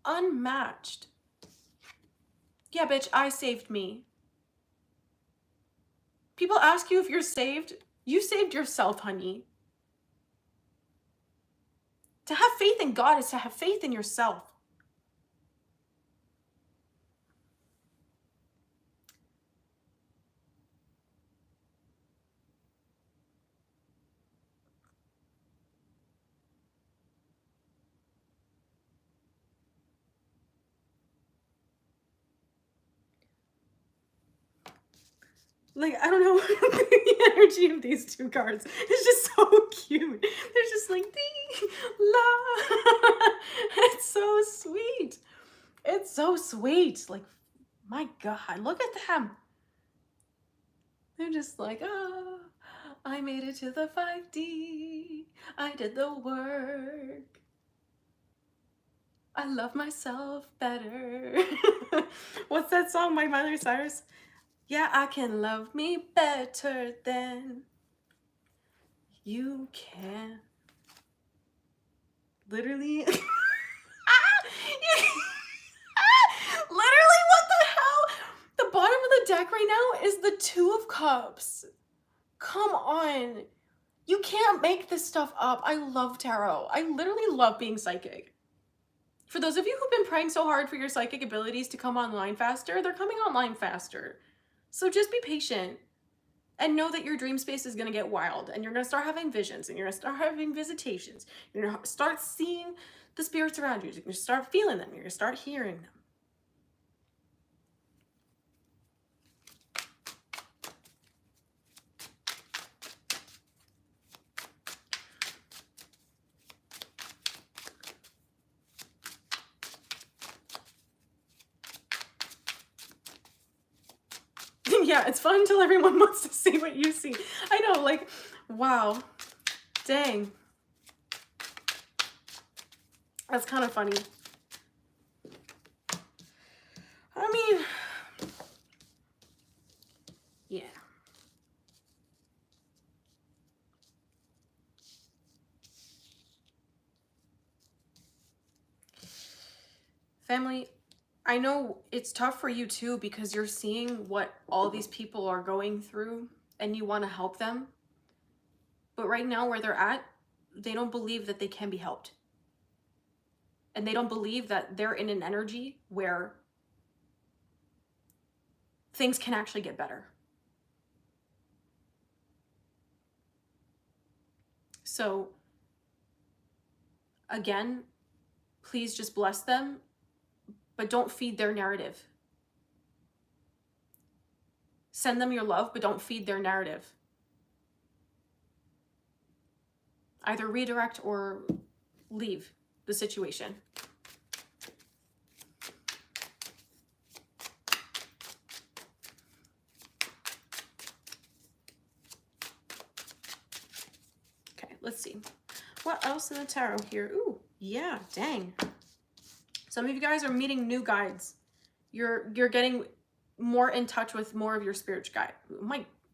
Speaker 1: Unmatched. Yeah, bitch, I saved me. People ask you if you're saved. You saved yourself, honey. To have faith in God is to have faith in yourself. Like, I don't know, the energy of these two cards is just so cute. They're just like, dee, la. It's so sweet. It's so sweet. Like, my God, look at them. They're just like, oh, I made it to the 5D. I did the work. I love myself better. What's that song by Miley Cyrus? Yeah, I can love me better than you can. Literally. Literally, what the hell? The bottom of the deck right now is the 2 of Cups. Come on. You can't make this stuff up. I love tarot. I literally love being psychic. For those of you who've been praying so hard for your psychic abilities to come online faster, they're coming online faster. So just be patient and know that your dream space is going to get wild, and you're going to start having visions, and you're going to start having visitations. You're going to start seeing the spirits around you. You're going to start feeling them. You're going to start hearing them. Yeah, it's fun until everyone wants to see what you see. I know, like, wow. Dang. That's kind of funny. I mean, yeah. Family, I know it's tough for you too, because you're seeing what all these people are going through and you want to help them. But right now where they're at, they don't believe that they can be helped. And they don't believe that they're in an energy where things can actually get better. So again, please just bless them, but don't feed their narrative. Send them your love, but don't feed their narrative. Either redirect or leave the situation. Okay, let's see. What else in the tarot here? Ooh, yeah, dang. Some of you guys are meeting new guides. You're getting more in touch with more of your spirit guide.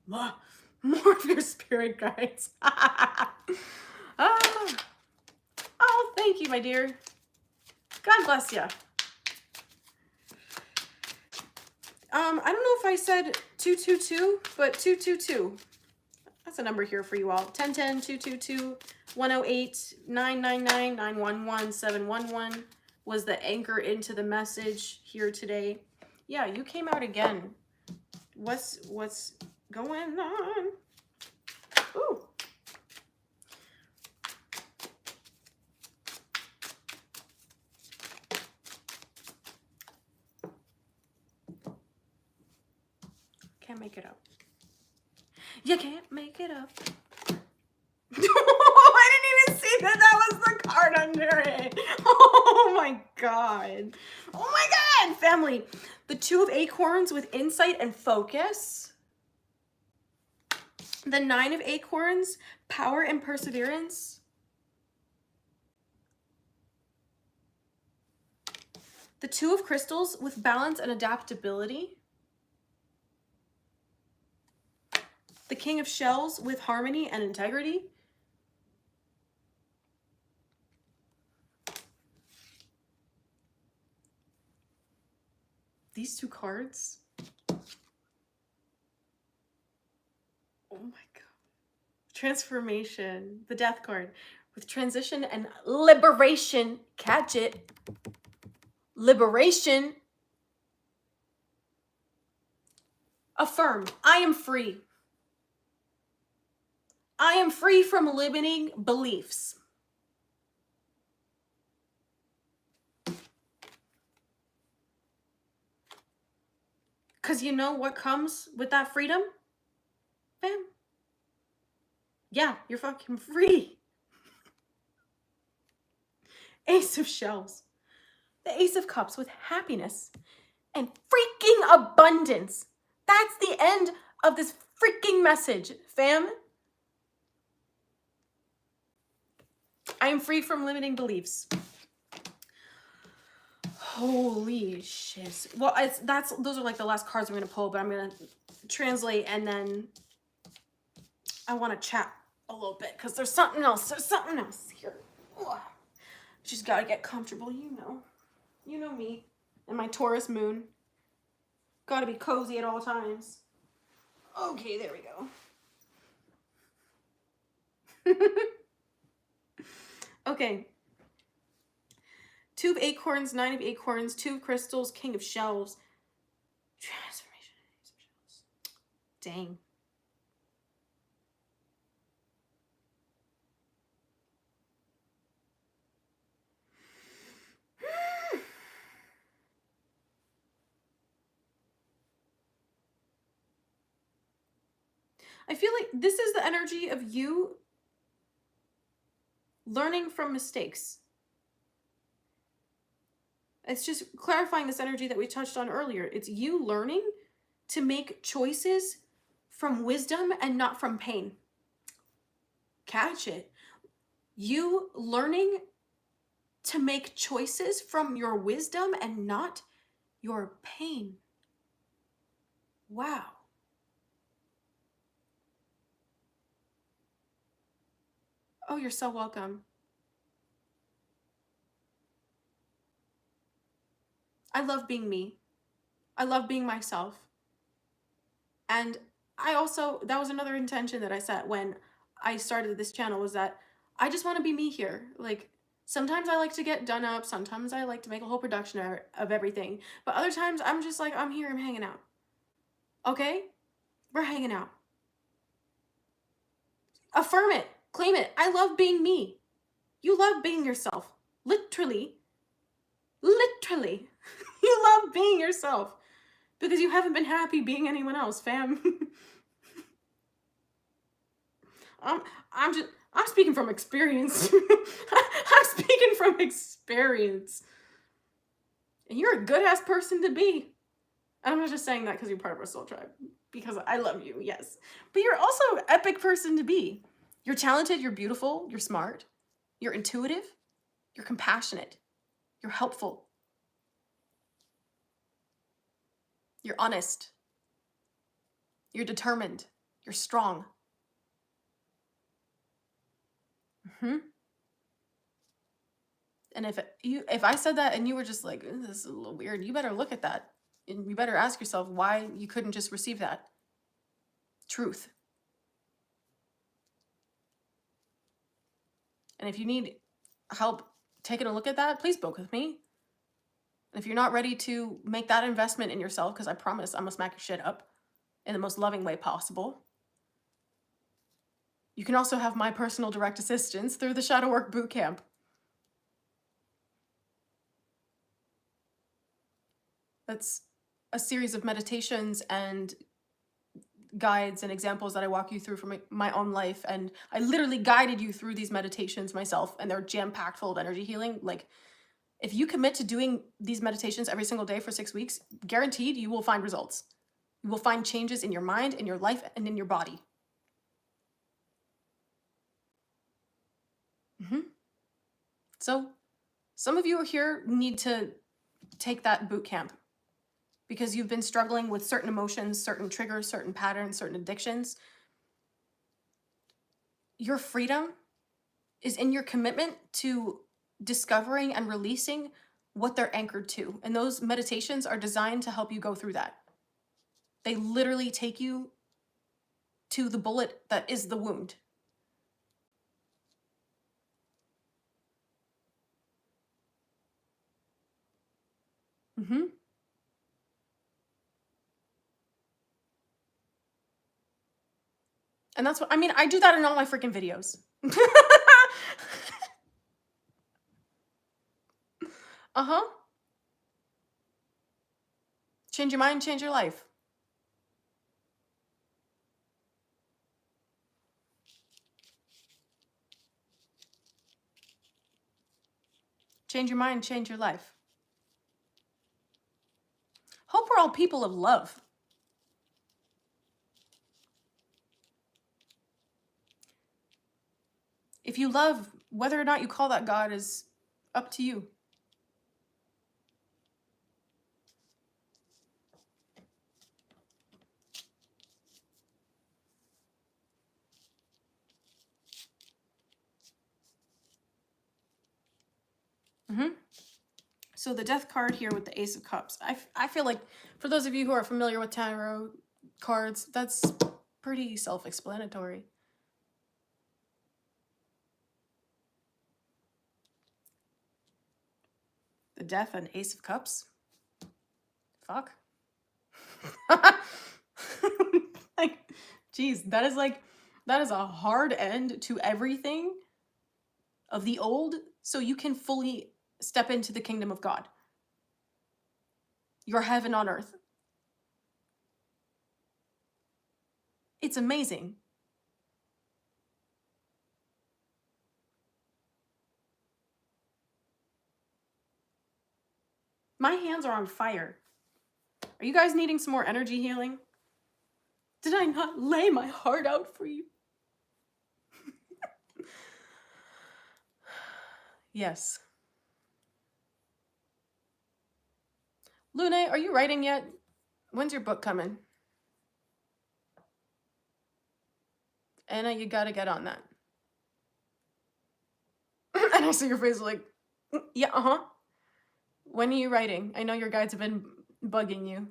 Speaker 1: More of your spirit guides. Oh, thank you, my dear. God bless you. I don't know if I said 222, but 222. That's a number here for you all. 1010, 222, 108, 999, 911, 711 was the anchor into the message here today. Yeah, you came out again. What's going on? Ooh. Can't make it up. You can't make it up. I didn't even see that was the card under it. Oh my God. Oh my God, family. The Two of Acorns with insight and focus. The Nine of Acorns, power and perseverance. The Two of Crystals with balance and adaptability. The King of Shells with harmony and integrity. These two cards. Oh my God. Transformation. The Death card with transition and liberation. Catch it. Liberation. Affirm. I am free. I am free from limiting beliefs. Because you know what comes with that freedom? Bam. Yeah, you're fucking free. Ace of Shells. The Ace of Cups with happiness and freaking abundance. That's the end of this freaking message, fam. I am free from limiting beliefs. Holy shit. Well, those are like the last cards I'm going to pull, but I'm going to translate and then I want to chat a little bit because there's something else. There's something else here. Ugh. Just got to get comfortable, you know. You know me and my Taurus moon. Got to be cozy at all times. Okay, there we go. Okay. 2 of acorns, 9 of acorns, 2 of crystals, king of shells. Transformation. Dang. I feel like this is the energy of you learning from mistakes. It's just clarifying this energy that we touched on earlier. It's you learning to make choices from wisdom and not from pain. Catch it. You learning to make choices from your wisdom and not your pain. Wow. Oh, you're so welcome. I love being me. I love being myself. And I also, that was another intention that I set when I started this channel, was that I just want to be me here. Like, sometimes I like to get done up. Sometimes I like to make a whole production of everything. But other times I'm just like, I'm here, I'm hanging out. Okay? We're hanging out. Affirm it. Claim it. I love being me. You love being yourself. Literally. Literally. You love being yourself. Because you haven't been happy being anyone else, fam. I'm speaking from experience. I'm speaking from experience. And you're a good-ass person to be. And I'm not just saying that because you're part of our soul tribe. Because I love you, yes. But you're also an epic person to be. You're talented, you're beautiful, you're smart, you're intuitive, you're compassionate, you're helpful, you're honest, you're determined, you're strong. And if I said that and you were just like, this is a little weird, you better look at that. And you better ask yourself why you couldn't just receive that truth. And if you need help taking a look at that, please book with me. And if you're not ready to make that investment in yourself, because I promise I'm gonna smack your shit up in the most loving way possible, you can also have my personal direct assistance through the Shadow Work Bootcamp. That's a series of meditations and guides and examples that I walk you through from my own life. And I literally guided you through these meditations myself, and they're jam-packed full of energy healing. Like, if you commit to doing these meditations every single day for 6 weeks, guaranteed you will find results. You will find changes in your mind, in your life, and in your body. So some of you here need to take that boot camp because you've been struggling with certain emotions, certain triggers, certain patterns, certain addictions. Your freedom is in your commitment to discovering and releasing what they're anchored to. And those meditations are designed to help you go through that. They literally take you to the bullet that is the wound. And that's what, I mean, I do that in all my freaking videos. Change your mind, change your life. Change your mind, change your life. Hope we're all people of love. If you love, whether or not you call that God is up to you. So the Death card here with the Ace of Cups. I feel like for those of you who are familiar with tarot cards, that's pretty self-explanatory. The Death and Ace of Cups. Fuck. Like, geez, that is a hard end to everything of the old, so you can fully step into the kingdom of God. Your heaven on earth. It's amazing. My hands are on fire. Are you guys needing some more energy healing? Did I not lay my heart out for you? Yes. Lune, are you writing yet? When's your book coming? Anna, you gotta get on that. And I see your face like, yeah, uh-huh. When are you writing? I know your guides have been bugging you.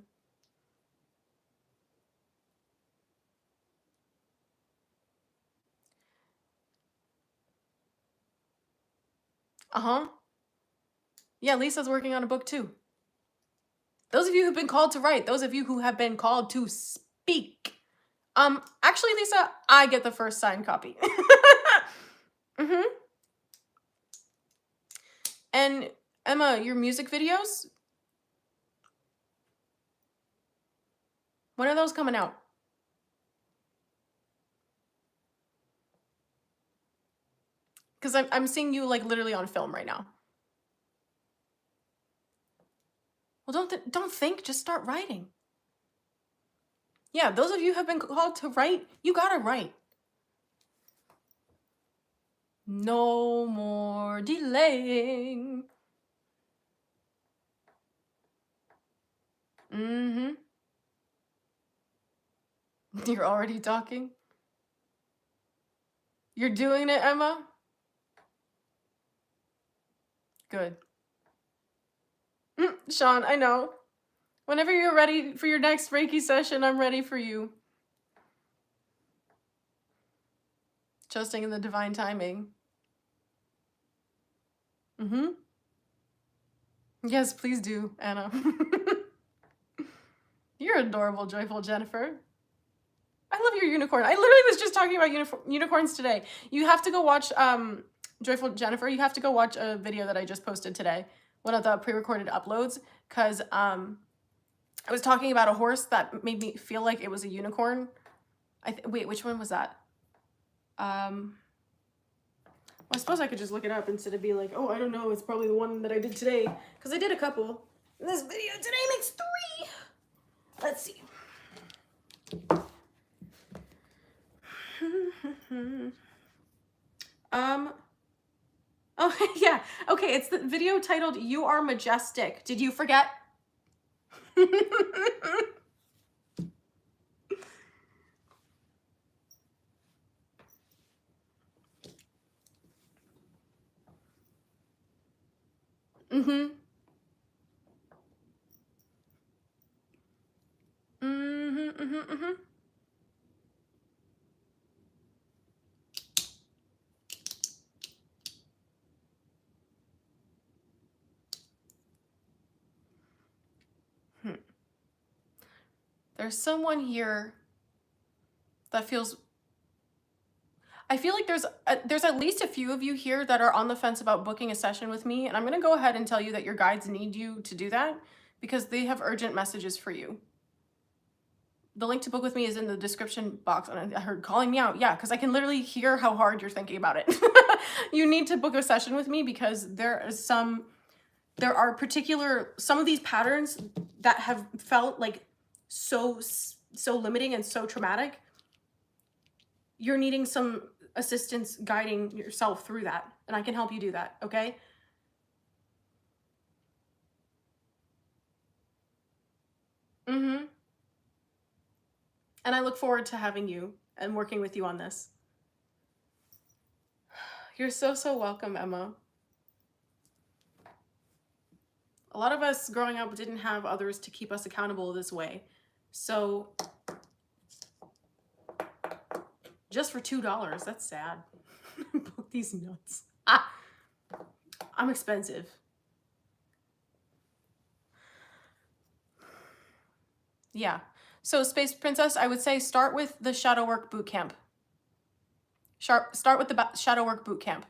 Speaker 1: Uh-huh. Yeah, Lisa's working on a book too. Those of you who've been called to write, those of you who have been called to speak. Actually, Lisa, I get the first signed copy. Mm-hmm. And Emma, your music videos? When are those coming out? Because I'm seeing you like literally on film right now. Well, don't think, just start writing. Yeah, those of you who have been called to write, you gotta write. No more delaying. Mm-hmm. You're already talking? You're doing it, Emma? Good. Sean, I know. Whenever you're ready for your next Reiki session, I'm ready for you. Trusting in the divine timing. Mm-hmm. Yes, please do, Anna. You're adorable, joyful Jennifer. I love your unicorn. I literally was just talking about unicorns today. You have to go watch, joyful Jennifer, you have to go watch a video that I just posted today. One of the pre-recorded uploads. Because I was talking about a horse that made me feel like it was a unicorn. Wait, which one was that? Well, I suppose I could just look it up instead of be like, oh, I don't know, it's probably the one that I did today. Because I did a couple. And this video today makes 3. Let's see. Oh, yeah. Okay, it's the video titled, You Are Majestic. Did you forget? Mm-hmm. Mm-hmm, mm-hmm, mm-hmm. There's someone here that feels... I feel like there's at least a few of you here that are on the fence about booking a session with me, and I'm going to go ahead and tell you that your guides need you to do that because they have urgent messages for you. The link to book with me is in the description box, and I heard calling me out. Yeah, because I can literally hear how hard you're thinking about it. You need to book a session with me because there are some of these patterns that have felt like so limiting and so traumatic. You're needing some assistance guiding yourself through that, and I can help you do that, okay? Mm-hmm. And I look forward to having you and working with you on this. You're so welcome, Emma. A lot of us growing up didn't have others to keep us accountable this way. So just for $2, that's sad. Book these nuts. I'm expensive. Yeah. So Space Princess, I would say start with the Shadow Work Bootcamp. Start with the Shadow Work Bootcamp.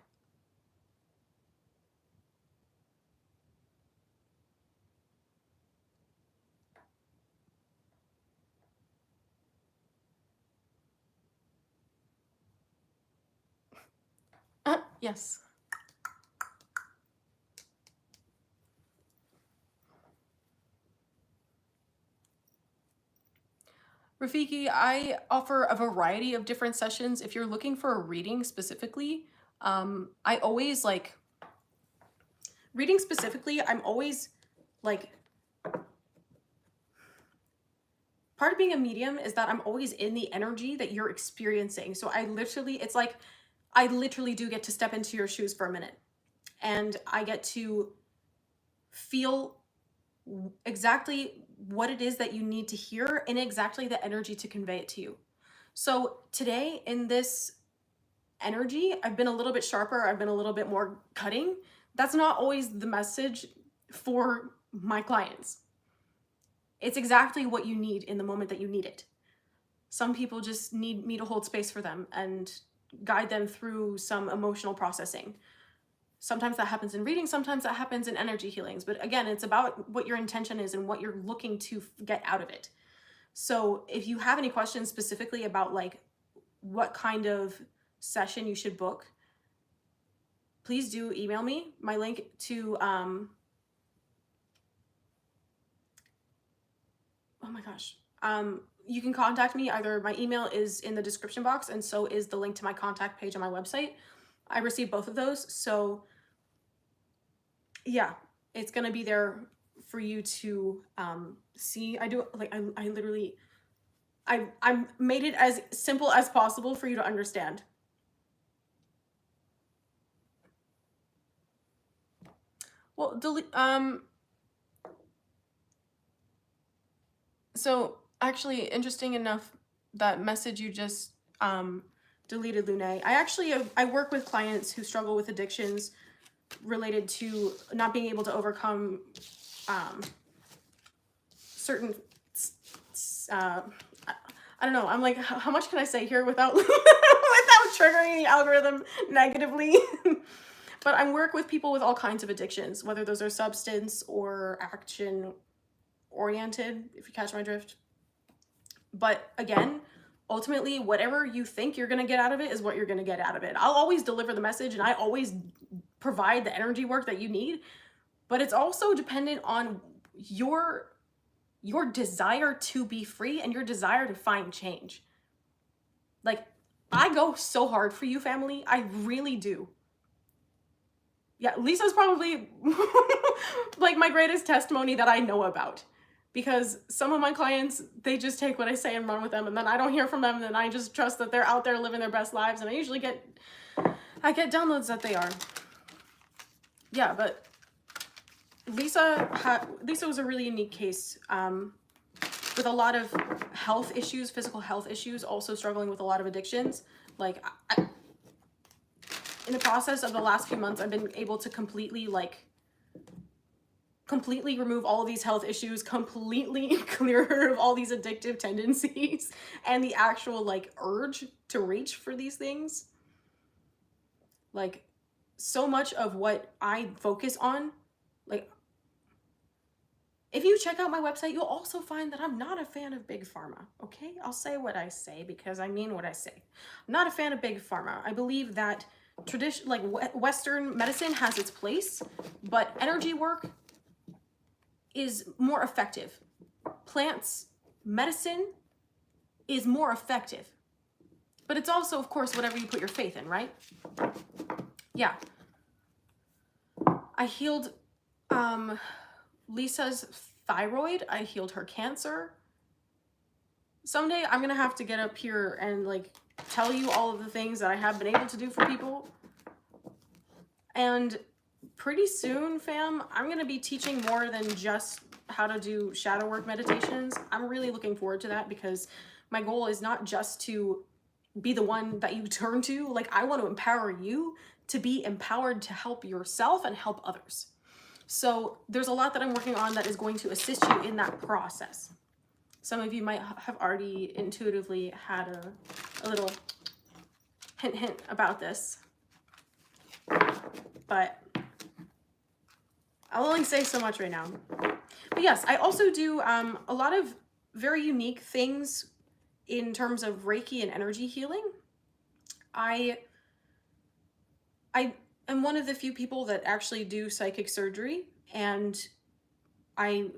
Speaker 1: Yes. Rafiki, I offer a variety of different sessions. If you're looking for a reading specifically, I always like reading specifically. I'm always like, part of being a medium is that I'm always in the energy that you're experiencing. So it's like, I literally do get to step into your shoes for a minute, and I get to feel exactly what it is that you need to hear and exactly the energy to convey it to you. So today in this energy, I've been a little bit sharper, I've been a little bit more cutting. That's not always the message for my clients. It's exactly what you need in the moment that you need it. Some people just need me to hold space for them and guide them through some emotional processing. Sometimes that happens in reading, sometimes that happens in energy healings. But again, it's about what your intention is and what you're looking to get out of it. So if you have any questions specifically about like what kind of session you should book, please do email me. My link to, oh my gosh. You can contact me. Either my email is in the description box, and so is the link to my contact page on my website. I receive both of those. So yeah, it's going to be there for you to see. I do like, I literally, I made it as simple as possible for you to understand. Well, so actually, interesting enough, that message you just deleted, Lune. I work with clients who struggle with addictions related to not being able to overcome certain I don't know. I'm like, how much can I say here without without triggering the algorithm negatively? But I work with people with all kinds of addictions, whether those are substance or action oriented, if you catch my drift. But again, ultimately, whatever you think you're going to get out of it is what you're going to get out of it. I'll always deliver the message, and I always provide the energy work that you need, but it's also dependent on your desire to be free and your desire to find change. Like, I go so hard for you, family. I really do. Yeah, Lisa's probably like my greatest testimony that I know about, because some of my clients, they just take what I say and run with them, and then I don't hear from them, and then I just trust that they're out there living their best lives, and I usually get downloads that they are. Yeah, but Lisa was a really unique case with a lot of health issues, physical health issues, also struggling with a lot of addictions. Like, in the process of the last few months, I've been able to completely remove all of these health issues, completely clear her of all these addictive tendencies and the actual like urge to reach for these things. Like, so much of what I focus on, like, if you check out my website, you'll also find that I'm not a fan of big pharma, okay? I'll say what I say because I mean what I say. I'm not a fan of big pharma. I believe that Western medicine has its place, but energy work is more effective. Plants, medicine is more effective. But it's also, of course, whatever you put your faith in, right? Yeah. I healed Lisa's thyroid. I healed her cancer. Someday I'm gonna have to get up here and like tell you all of the things that I have been able to do for people. And pretty soon, fam, I'm gonna be teaching more than just how to do shadow work meditations. I'm really looking forward to that, because my goal is not just to be the one that you turn to. Like, I want to empower you to be empowered to help yourself and help others. So there's a lot that I'm working on that is going to assist you in that process. Some of you might have already intuitively had a little hint about this, but I'll only say so much right now. But yes, I also do a lot of very unique things in terms of Reiki and energy healing. I am one of the few people that actually do psychic surgery, and I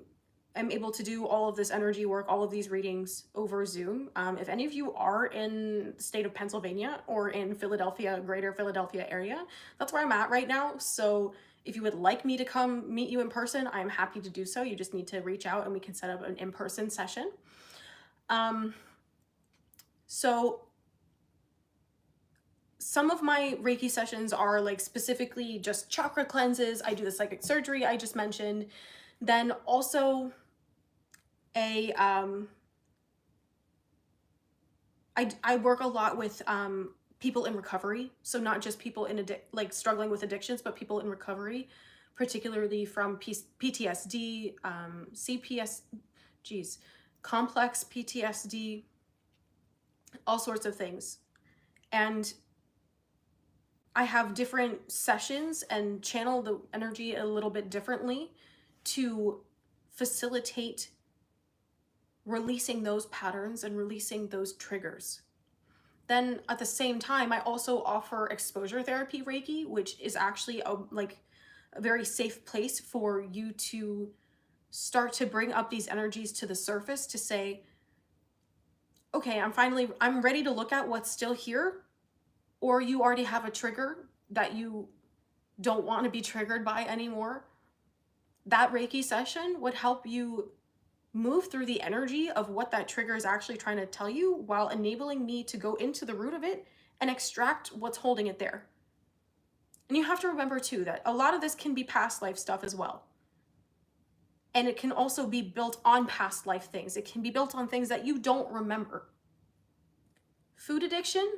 Speaker 1: am able to do all of this energy work, all of these readings over Zoom. If any of you are in the state of Pennsylvania or in Philadelphia, greater Philadelphia area, that's where I'm at right now. So if you would like me to come meet you in person, I'm happy to do so. You just need to reach out and we can set up an in-person session. So some of my Reiki sessions are like specifically just chakra cleanses. I do the psychic surgery I just mentioned. Then also I work a lot with people in recovery. So not just people in like struggling with addictions, but people in recovery, particularly from PTSD, complex PTSD, all sorts of things. And I have different sessions and channel the energy a little bit differently to facilitate releasing those patterns and releasing those triggers. Then at the same time, I also offer exposure therapy Reiki, which is actually a very safe place for you to start to bring up these energies to the surface to say, okay, I'm ready to look at what's still here, or you already have a trigger that you don't want to be triggered by anymore. That Reiki session would help you move through the energy of what that trigger is actually trying to tell you, while enabling me to go into the root of it and extract what's holding it there. And you have to remember too that a lot of this can be past life stuff as well. And it can also be built on past life things. It can be built on things that you don't remember. Food addiction,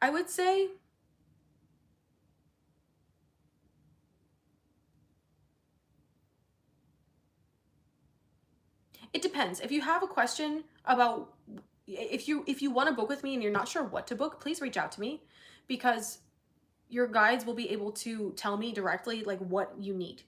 Speaker 1: I would say it depends. If you have a question about, if you want to book with me and you're not sure what to book, please reach out to me, because your guides will be able to tell me directly like what you need.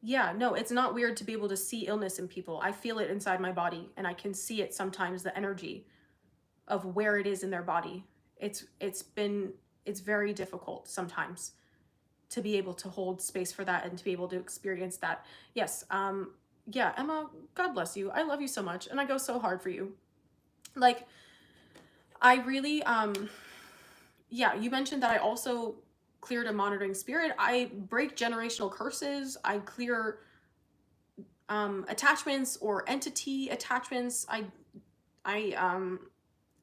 Speaker 1: Yeah, no, it's not weird to be able to see illness in people. I feel it inside my body, and I can see it sometimes, the energy of where it is in their body. It's very difficult sometimes to be able to hold space for that and to be able to experience that. Yes, yeah, Emma, God bless you. I love you so much, and I go so hard for you. Like, I really, yeah, you mentioned that I also cleared a monitoring spirit. I break generational curses. I clear attachments or entity attachments. I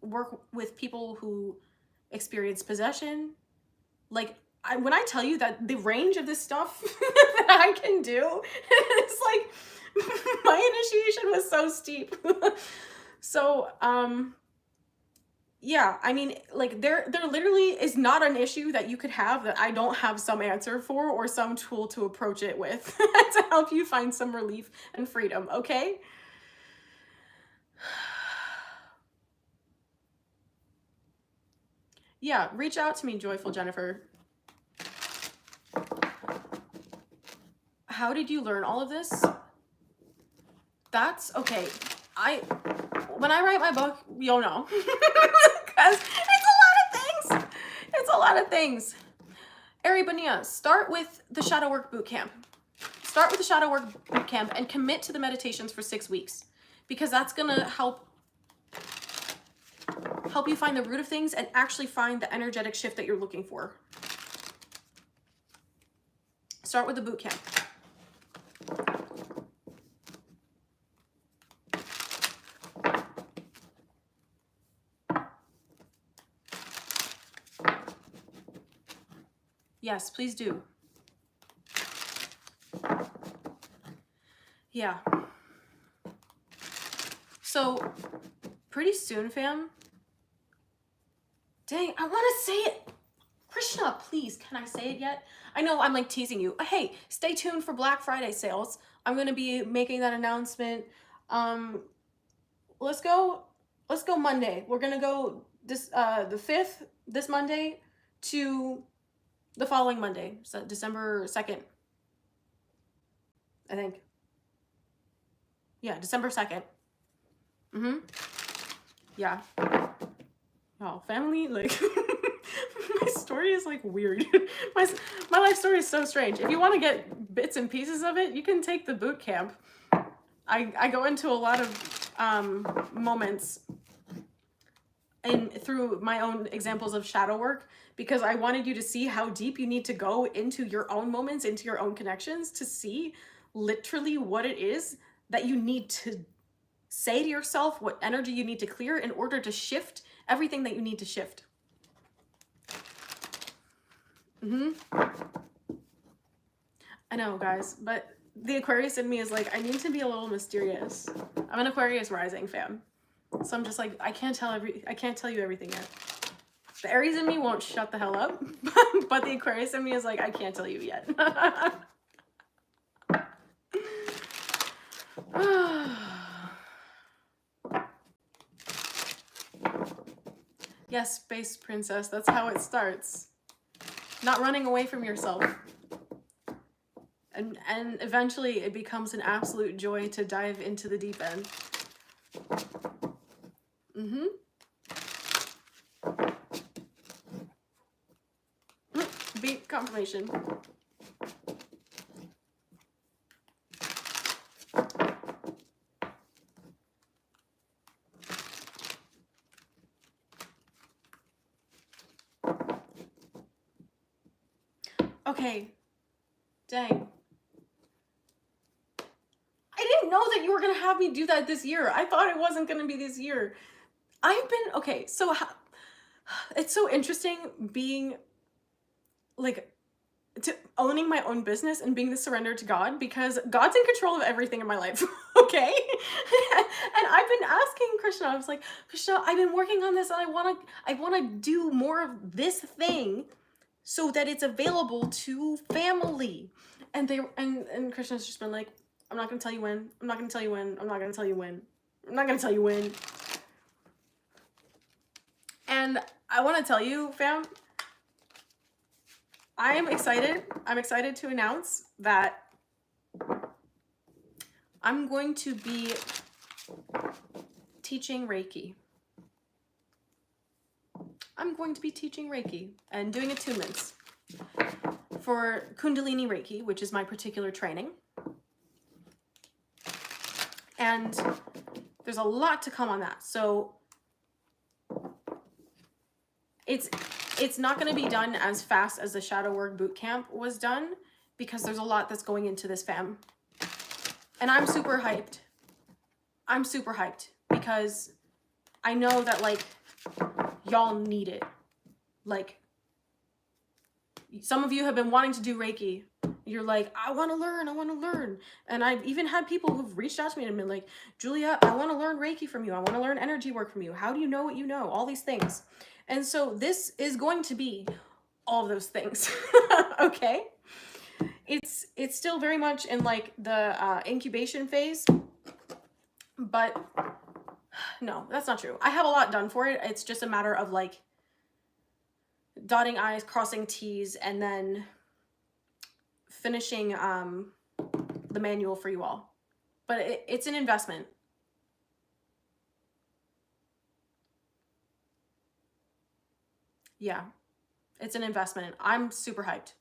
Speaker 1: work with people who experience possession. Like, when I tell you that the range of this stuff that I can do, it's like my initiation was so steep. So yeah, I mean, like there literally is not an issue that you could have that I don't have some answer for or some tool to approach it with to help you find some relief and freedom, okay? Yeah, reach out to me, Joyful Jennifer. How did you learn all of this? That's okay. When I write my book, you'll know. Because it's a lot of things. Ari Bonilla, start with the Shadow Work Bootcamp. Start with the Shadow Work Bootcamp and commit to the meditations for 6 weeks, because that's gonna help you find the root of things and actually find the energetic shift that you're looking for. Start with the bootcamp. Yes, please do. Yeah. So pretty soon, fam. Dang, I want to say it Krishna, please, can I say it yet? I know I'm like teasing you. Hey, stay tuned for Black Friday sales. I'm gonna be making that announcement. Let's go Monday. We're gonna go this the 5th, this Monday, to the following Monday, so December 2nd, I think. Yeah, December 2nd. Yeah. Oh, family, like my story is like weird. my life story is so strange. If you want to get bits and pieces of it, you can take the boot camp. I go into a lot of moments and through my own examples of shadow work, because I wanted you to see how deep you need to go into your own moments, into your own connections, to see literally what it is that you need to say to yourself, what energy you need to clear in order to shift everything that you need to shift. I know, guys, but the Aquarius in me is like, I need to be a little mysterious. I'm an Aquarius rising fan, so I'm just like, I can't tell you everything yet. The Aries in me won't shut the hell up, but the Aquarius in me is like, I can't tell you yet. Yes, Space Princess, that's how it starts. Not running away from yourself. And eventually it becomes an absolute joy to dive into the deep end. Beat confirmation. Okay, dang. I didn't know that you were gonna have me do that this year. I thought it wasn't gonna be this year. Okay, so it's so interesting being like, owning my own business and being the surrender to God, because God's in control of everything in my life, okay? And I've been asking Krishna, I was like, Krishna, I've been working on this and I wanna do more of this thing so that it's available to family. And Krishna's just been like, I'm not gonna tell you when, I'm not gonna tell you when, I'm not gonna tell you when, I'm not gonna tell you when. And I wanna tell you, fam, I'm excited to announce that I'm going to be teaching Reiki. I'm going to be teaching Reiki and doing attunements for Kundalini Reiki, which is my particular training. And there's a lot to come on that. So it's not going to be done as fast as the Shadow Work Bootcamp was done, because there's a lot that's going into this, fam. And I'm super hyped. I'm super hyped because I know that, like, y'all need it. Like, some of you have been wanting to do Reiki. You're like, I want to learn. And I've even had people who've reached out to me and been like, Julia, I want to learn Reiki from you. I want to learn energy work from you. How do you know what you know? All these things. And so this is going to be all of those things. Okay? It's still very much in like the incubation phase, but no, that's not true. I have a lot done for it. It's just a matter of like dotting I's, crossing T's, and then finishing the manual for you all. But it's an investment. Yeah, it's an investment. I'm super hyped.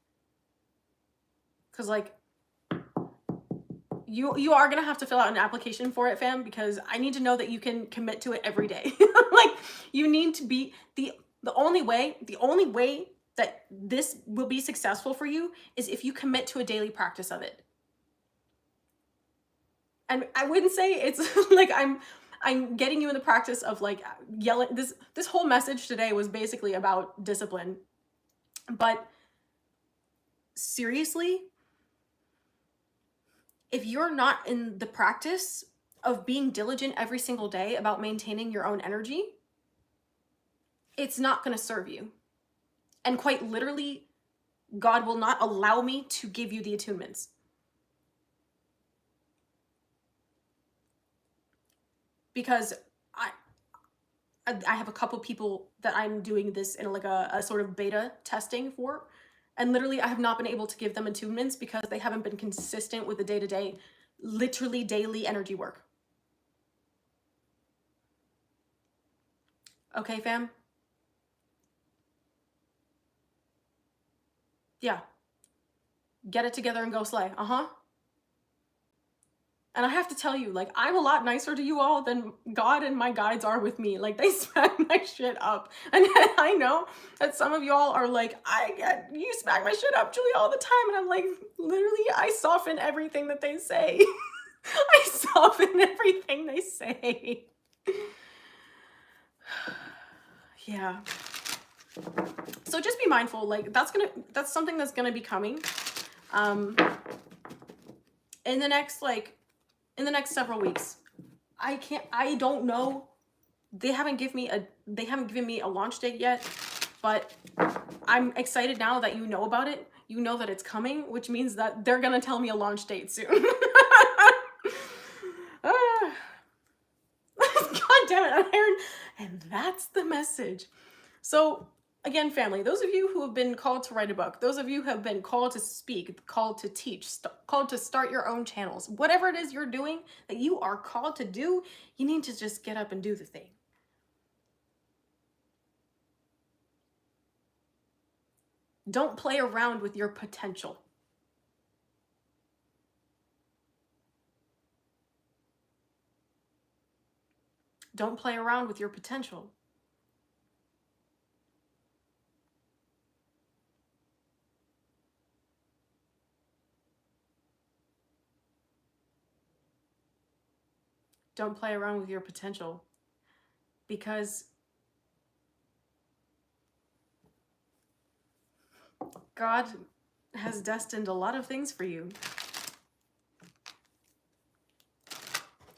Speaker 1: Because, like, you are going to have to fill out an application for it, fam, because I need to know that you can commit to it every day. Like, you need to be, the only way that this will be successful for you is if you commit to a daily practice of it. And I wouldn't say it's like I'm getting you in the practice of like yelling. This whole message today was basically about discipline. But seriously, if you're not in the practice of being diligent every single day about maintaining your own energy, it's not going to serve you. And quite literally, God will not allow me to give you the attunements. Because I have a couple people that I'm doing this in like a sort of beta testing for. And literally I have not been able to give them attunements because they haven't been consistent with the day-to-day, literally daily energy work. Okay, fam? Yeah. Get it together and go slay. And I have to tell you, like, I'm a lot nicer to you all than God and my guides are with me. Like, they smack my shit up. And I know that some of y'all are like, you smack my shit up, Julie, all the time. And I'm like, literally, I soften everything that they say. I soften everything they say. Yeah. So just be mindful, like, that's something that's gonna be coming. In the next several weeks. I don't know. They haven't given me a launch date yet, but I'm excited now that you know about it. You know that it's coming, which means that they're gonna tell me a launch date soon. God damn it, Iron. And that's the message. So again, family, those of you who have been called to write a book, those of you who have been called to speak, called to teach, called to start your own channels, whatever it is you're doing that you are called to do, you need to just get up and do the thing. Don't play around with your potential. Don't play around with your potential. Don't play around with your potential, because God has destined a lot of things for you.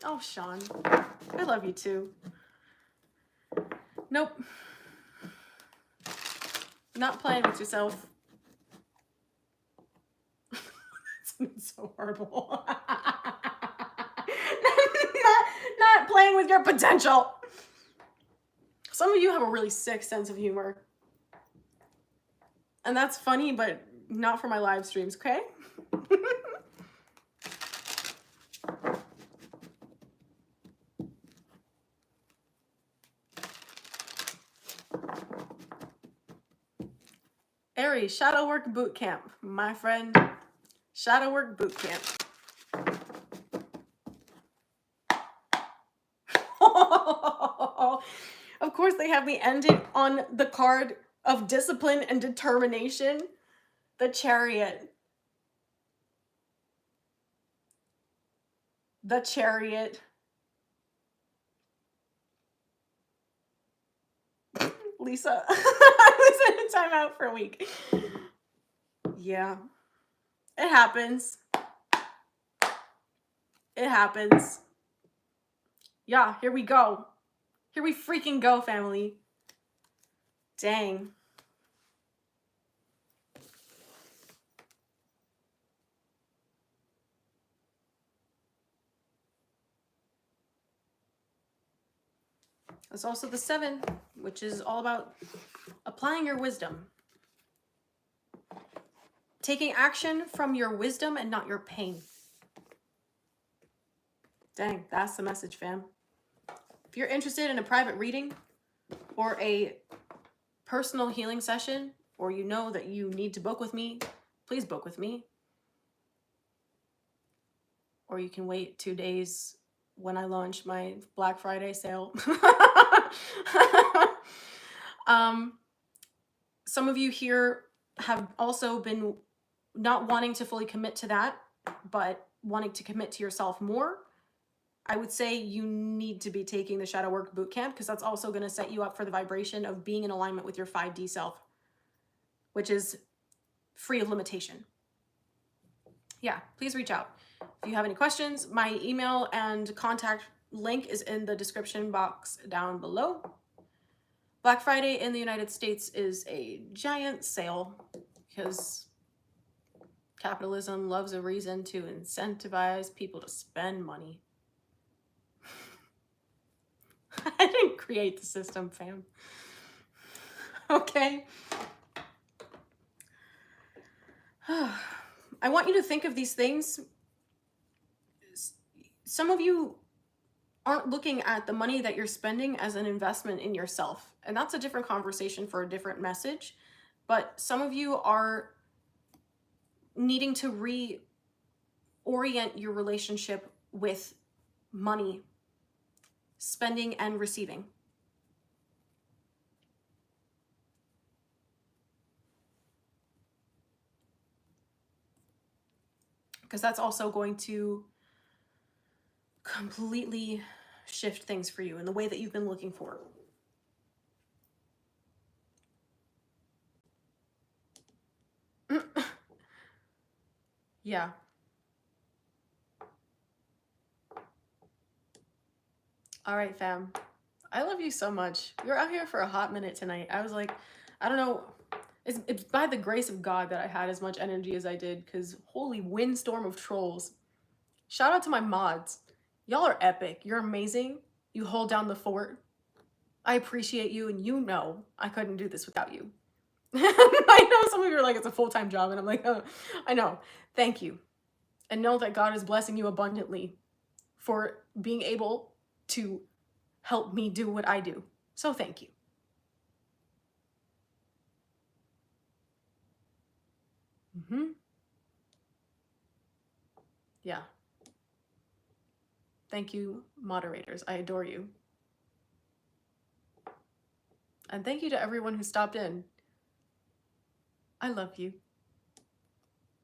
Speaker 1: Oh, Sean, I love you too. Nope. Not playing with yourself. It's so horrible. not playing with your potential. Some of you have a really sick sense of humor. And that's funny, but not for my live streams, okay? Aries, Shadow Work Bootcamp, my friend. Shadow Work Bootcamp. Of course, they have me end it on the card of discipline and determination. The Chariot. The Chariot. Lisa. I was in a timeout for a week. Yeah. It happens. It happens. Yeah, here we go. Here we freaking go, family. Dang. There's also the 7, which is all about applying your wisdom. Taking action from your wisdom and not your pain. Dang, that's the message, fam. If you're interested in a private reading or a personal healing session, or you know that you need to book with me, please book with me. Or you can wait 2 days when I launch my Black Friday sale. Some of you here have also been not wanting to fully commit to that, but wanting to commit to yourself more. I would say you need to be taking the Shadow Work Bootcamp, because that's also going to set you up for the vibration of being in alignment with your 5D self, which is free of limitation. Yeah, please reach out. If you have any questions, my email and contact link is in the description box down below. Black Friday in the United States is a giant sale because capitalism loves a reason to incentivize people to spend money. I didn't create the system, fam. Okay. I want you to think of these things. Some of you aren't looking at the money that you're spending as an investment in yourself. And that's a different conversation for a different message. But some of you are needing to reorient your relationship with money, spending and receiving. Because that's also going to completely shift things for you in the way that you've been looking for. Yeah. All right, fam. I love you so much. You're out here for a hot minute tonight. I was like, I don't know. It's by the grace of God that I had as much energy as I did, because holy windstorm of trolls. Shout out to my mods. Y'all are epic. You're amazing. You hold down the fort. I appreciate you, and you know I couldn't do this without you. I know some of you are like, it's a full-time job, and I'm like, oh, I know. Thank you. And know that God is blessing you abundantly for being able to help me do what I do. So thank you. Yeah. Thank you, moderators. I adore you. And thank you to everyone who stopped in. I love you.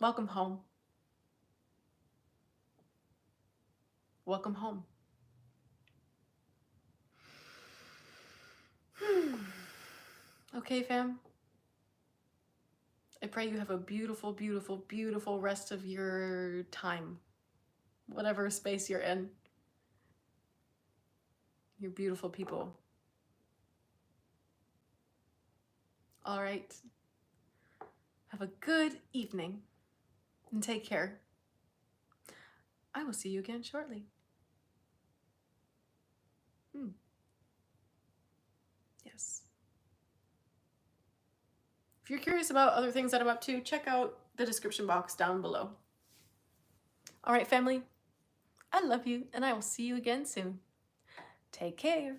Speaker 1: Welcome home. Welcome home. Okay, fam. I pray you have a beautiful, beautiful, beautiful rest of your time. Whatever space you're in. You're beautiful people. All right. Have a good evening and take care. I will see you again shortly. Yes. If you're curious about other things that I'm up to, check out the description box down below. All right, family. I love you, and I will see you again soon. Take care.